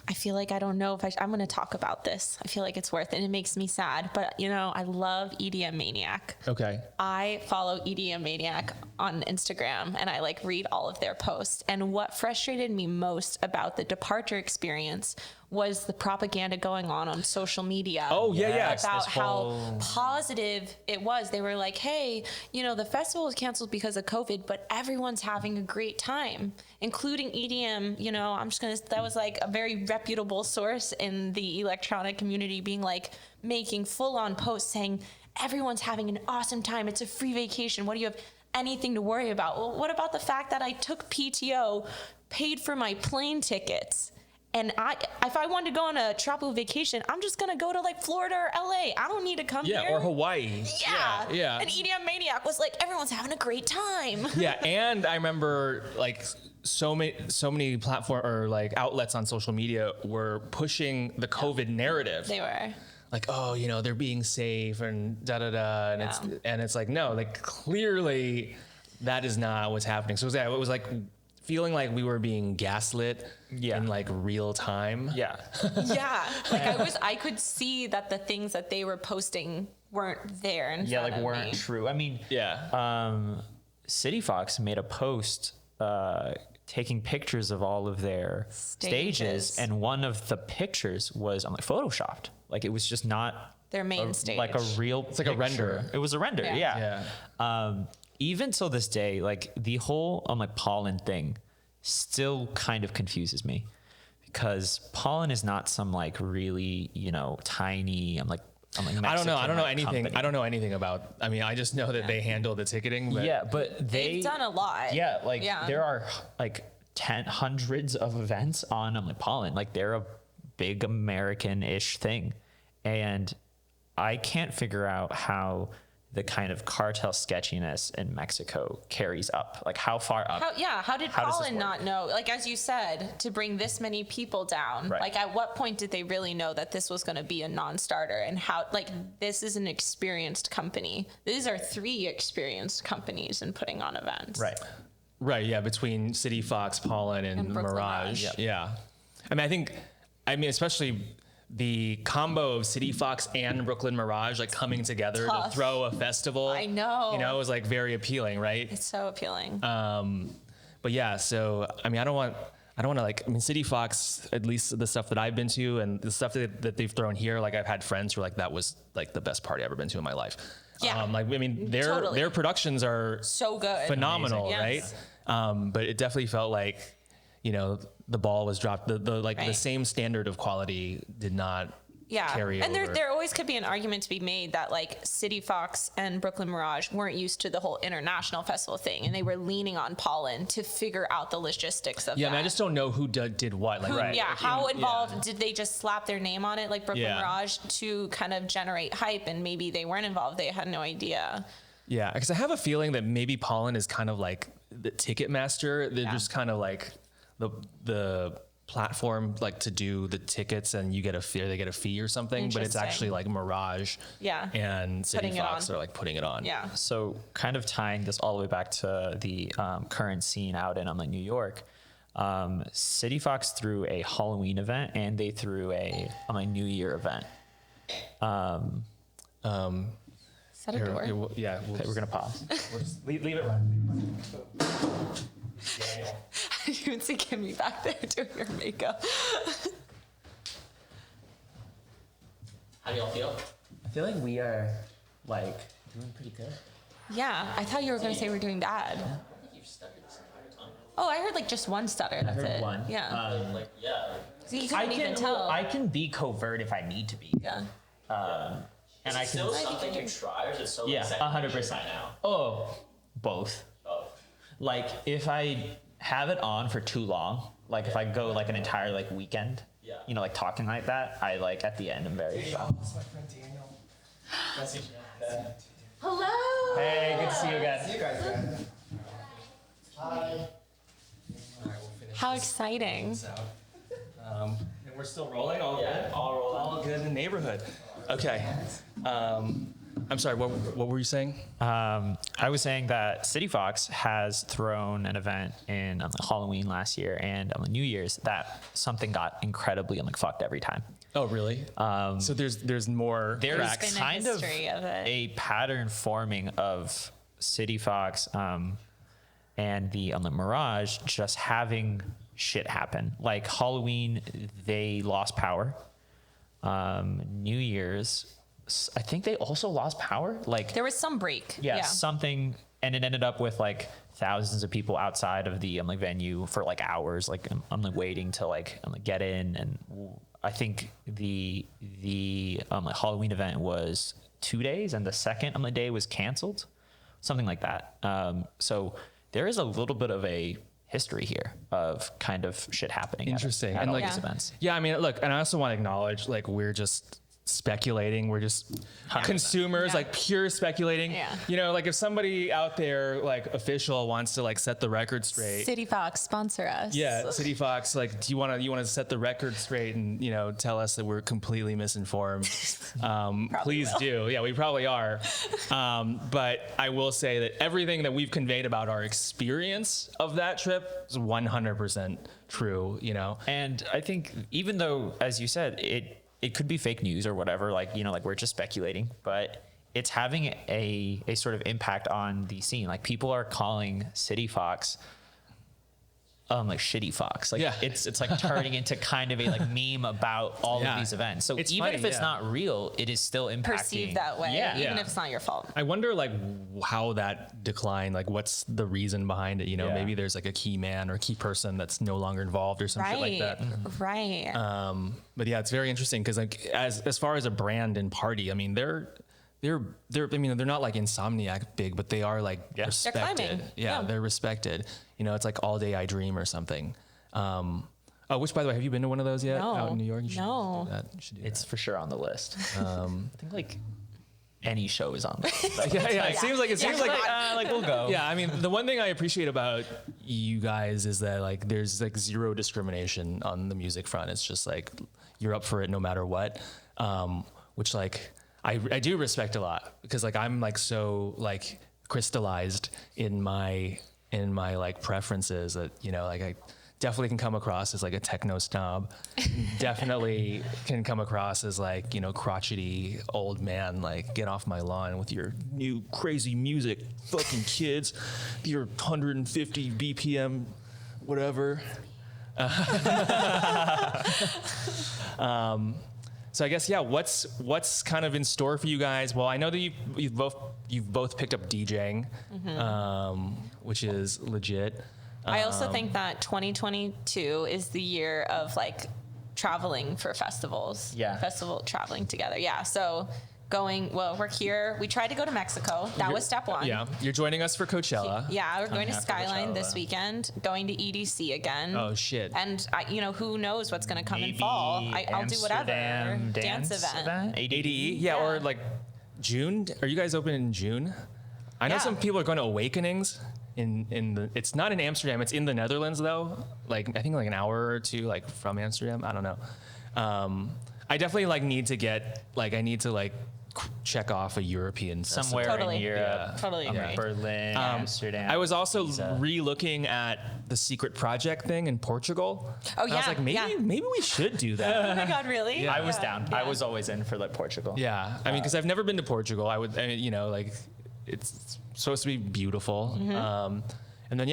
I feel like I don't know if I'm going to talk about this. I feel like it's worth it. And it makes me sad. But, I love EDM Maniac. Okay. I follow EDM Maniac on Instagram and I read all of their posts. And what frustrated me most about the departure experience was the propaganda going on social media. Oh, yeah. About how positive it was. They were like, hey, the festival was canceled because of COVID, but everyone's having a great time, including EDM. That was a very reputable source in the electronic community being making full on posts saying, everyone's having an awesome time. It's a free vacation. What do you have anything to worry about? Well, what about the fact that I took PTO, paid for my plane tickets, and if I wanted to go on a tropical vacation, I'm just going to go to Florida or LA. I don't need to come here. Yeah, or Hawaii. Yeah. And EDM Maniac was everyone's having a great time. Yeah, and I remember so many platform or outlets on social media were pushing the COVID narrative. They were. They're being safe and da-da-da. And it's no, clearly that is not what's happening. So it was feeling like we were being gaslit in real time. Yeah. Yeah. I could see that the things that they were posting weren't there. Weren't true. I mean, Cityfox made a post taking pictures of all of their stages, and one of the pictures was photoshopped. It was just not their main stage. A real. It's a render. It was a render. Yeah. Even till this day, the whole pollen thing still kind of confuses me, because pollen is not some really tiny. I'm Mexican, I don't know anything. company. I don't know anything about. I mean, I just know that they handle the ticketing. But but they've done a lot. Yeah, there are hundreds of events on pollen. They're a big American-ish thing, and I can't figure out how the kind of cartel sketchiness in Mexico carries up. How far up? How did Pollen not know? As you said, to bring this many people down. Right. At what point did they really know that this was going to be a non-starter? And how? This is an experienced company. These are 3 experienced companies in putting on events. Right. Yeah. Between Cityfox, Pollen, and Mirage. Yeah. I mean, especially the combo of Cityfox and Brooklyn Mirage coming together to throw a festival. I know. It was very appealing, right? It's so appealing. But yeah, so I mean, I don't want to Cityfox, at least the stuff that I've been to and the stuff that they've thrown here. I've had friends who are that was the best party I've ever been to in my life. Yeah. Their productions are so good, phenomenal, yes. right? But it definitely felt the ball was dropped. The same standard of quality did not carry and over. there always could be an argument to be made that Cityfox and Brooklyn Mirage weren't used to the whole international festival thing, and they were leaning on Pollen to figure out the logistics of that. I mean, I just don't know who did what. How involved did they just slap their name on it, Brooklyn Mirage, to kind of generate hype, and maybe they weren't involved. They had no idea. Yeah, because I have a feeling that maybe Pollen is kind of the ticket master. They're just kind of the platform to do the tickets, and you get a fee, or they get a fee or something, but it's actually Mirage and Cityfox are putting it on. Yeah. So kind of tying this all the way back to the current scene out in New York, Cityfox threw a Halloween event and they threw a New Year event. Is that a door? Yeah. We're gonna pause. We'll just leave it running. You can see Kimmy back there doing her makeup. How do y'all feel? I feel like we are doing pretty good. Yeah, I thought you were going to say we're doing bad. You've stuttered this entire time. Oh, I heard just one stutter. That's it. One. Yeah. So you I couldn't even tell. I can be covert if I need to be. Yeah. And I can. Still something you try, or is it so 100% now? Oh, both. Oh. If I have it on for too long, if I go an entire weekend, talking like that, I at the end I'm very shocked. That's my friend Daniel. Message. Hello. Hey, good to see you guys. See you guys, man. Hi. How exciting. And we're still rolling? All good? All good in the neighborhood. Okay. I'm sorry, what were you saying? I I was saying that Cityfox has thrown an event in Halloween last year and on New Year's that something got incredibly fucked every time. Oh, really? So there's more There's cracks. been a kind of history of it. a pattern forming of Cityfox and the Mirage just having shit happen. Like Halloween, they lost power. New Year's, I think they also lost power. Like There was some break. yeah, something, and it ended up with like thousands of people outside of the venue for like hours. Like I'm like waiting to get in, and I think the Halloween event was 2 days, and the second day was canceled, something like that. So there is a little bit of a history here of kind of shit happening. Interesting. at And all like these events. Yeah, I mean, look, and I also want to acknowledge like we're just speculating. We're just consumers, Yeah. like pure speculating. Yeah. You know, like if somebody out there like official wants to like set the record straight. Cityfox, sponsor us. Yeah, Cityfox, like, do you want to set the record straight and tell us that we're completely misinformed? Please will. do. Yeah, we probably are. But I will say that everything that we've conveyed about our experience of that trip is 100% true. And I think even though, as you said, it could be fake news or whatever, we're just speculating, but it's having a sort of impact on the scene. Like people are calling Cityfox like Shitty Fox. Like Yeah. it's like turning into kind of a like meme about all Yeah. of these events. So It's even funny, if it's yeah. not real, it is still impacting. Perceived that way, Yeah. even Yeah. if it's not your fault. I wonder like how that declined, like what's the reason behind it? Yeah. Maybe there's like a key man or key person that's no longer involved or some shit like that. Right. But yeah, it's very interesting because like as far as a brand and party, I mean they're not like Insomniac big, but they are like Yeah. respected. They're climbing. Yeah, Yeah. they're respected. It's like All Day I Dream or something. Which by the way, have you been to one of those yet? No. Out in New York? You should No. do that. You should do It's that. for sure on the list. I think like any show is on the list. Yeah, it seems like we'll go. Yeah, I mean, the one thing I appreciate about you guys is that like there's like zero discrimination on the music front. It's just like you're up for it no matter what, which like I do respect a lot because like I'm like so like crystallized in my like preferences that like I definitely can come across as like a techno snob. Definitely can come across as like, crotchety old man, like get off my lawn with your new crazy music, fucking kids, your 150 BPM, whatever. So I guess, yeah, what's kind of in store for you guys? Well, I know that you've both picked up DJing, which is legit. I also think that 2022 is the year of like traveling for festivals. Yeah. Festival traveling together. Yeah. So we're here. We tried to go to Mexico. That was step one. Yeah, you're joining us for Coachella. Yeah, we're going to here for Skyline Coachella. this weekend, going to EDC again. Oh, shit. And who knows what's going to come in Maybe fall. I'll do whatever. Amsterdam Dance event. ADE, yeah, or like June. Are you guys open in June? I know Yeah. some people are going to Awakenings it's not in Amsterdam. It's in the Netherlands though. Like I think like an hour or two like from Amsterdam. I don't know. I definitely like need to check off a European festival. Somewhere Totally. in Europe. Yeah. Totally agree. Berlin, Amsterdam. I was also re-looking at the Secret Project thing in Portugal. Oh, And I was yeah, like, maybe we should do that. Oh my God, really? Yeah. I was down. I Yeah. was always in for like Portugal. Yeah, I mean, because I've never been to Portugal. Like it's supposed to be beautiful. And then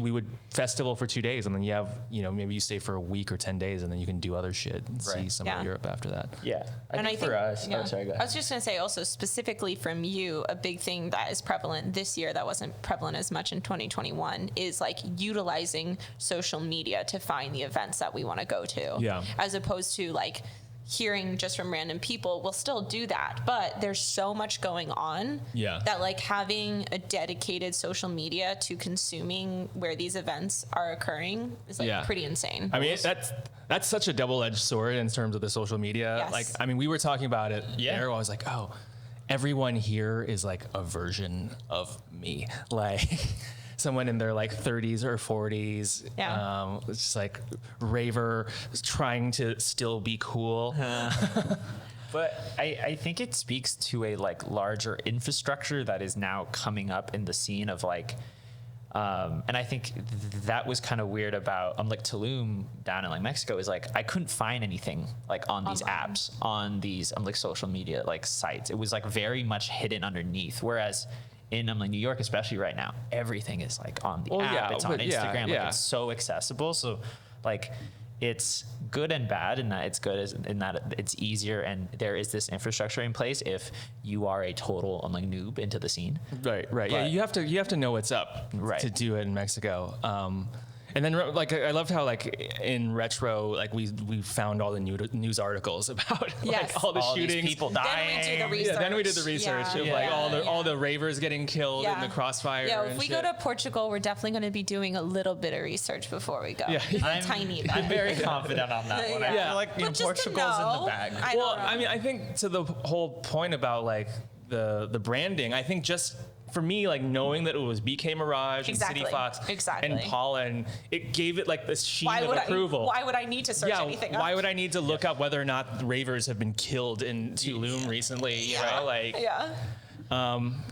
we would festival for 2 days, and then you have maybe you stay for a week or 10 days, and then you can do other shit and see Right. some Yeah. of Europe after that. Yeah. I think for us. yeah. Oh, sorry, go I ahead. was just going to say also specifically from you, a big thing that is prevalent this year that wasn't prevalent as much in 2021 is like utilizing social media to find the events that we want to go to. Yeah. As opposed to like hearing just from random people. We'll still do that, but there's so much going on Yeah. that like having a dedicated social media to consuming where these events are occurring is like Yeah. pretty insane. I mean, that's such a double-edged sword in terms of the social media. Yes. Like, I mean, we were talking about it. Yeah. There, I was like, oh, everyone here is like a version of me. Like someone in their like 30s or 40s. Yeah. It's just like raver trying to still be cool. But I think it speaks to a like larger infrastructure that is now coming up in the scene of like, and I think that was kind of weird about like Tulum down in like Mexico is like I couldn't find anything like on these Online. apps, on these like social media like sites. It was like very much hidden underneath. Whereas in like New York, especially right now, everything is like on the app. It's on Instagram. Like it's so accessible. So like it's good and bad in that it's good in that it's easier and there is this infrastructure in place if you are a total like noob into the scene. Right. Yeah, you have to know what's up to do it in Mexico. And then like I loved how like in retro like we found all the news articles about Yes. like all the All these shootings. people Then dying. we do the research. Yeah, then we did the research of like all the ravers getting killed in the crossfire. Yeah, and if we shit. go to Portugal, we're definitely going to be doing a little bit of research before we go. Yeah. A tiny bit. I'm very confident on that one. I Yeah. feel like But just to Portugal's in know, the bag. I Well, don't know. I mean, I think to the whole point about like the branding, I think just for me, like knowing that it was BK Mirage Exactly. and Cityfox Exactly. and Pollen, it gave it like this sheen why of would approval. why would I need to search anything why up? would I need to look up whether or not the ravers have been killed in Tulum recently? You know, like, Yeah.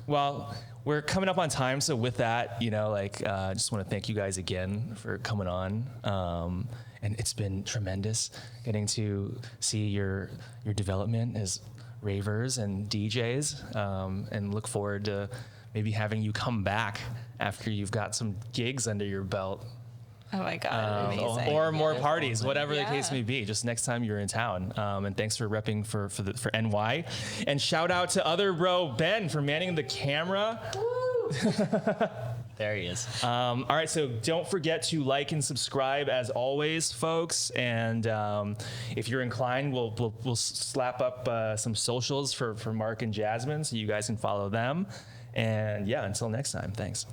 well, we're coming up on time, so with that, you know, like, I just want to thank you guys again for coming on. And it's been tremendous getting to see your development as ravers and DJs, and look forward to maybe having you come back after you've got some gigs under your belt. Oh my God. Amazing. Or more parties, whatever the Yeah. case may be, just next time you're in town. And thanks for repping for NY. And shout out to other bro Ben for manning the camera. There he is. All right, so don't forget to like and subscribe as always, folks. And if you're inclined, we'll slap up some socials for Mark and Jasmine so you guys can follow them. And yeah, until next time, thanks.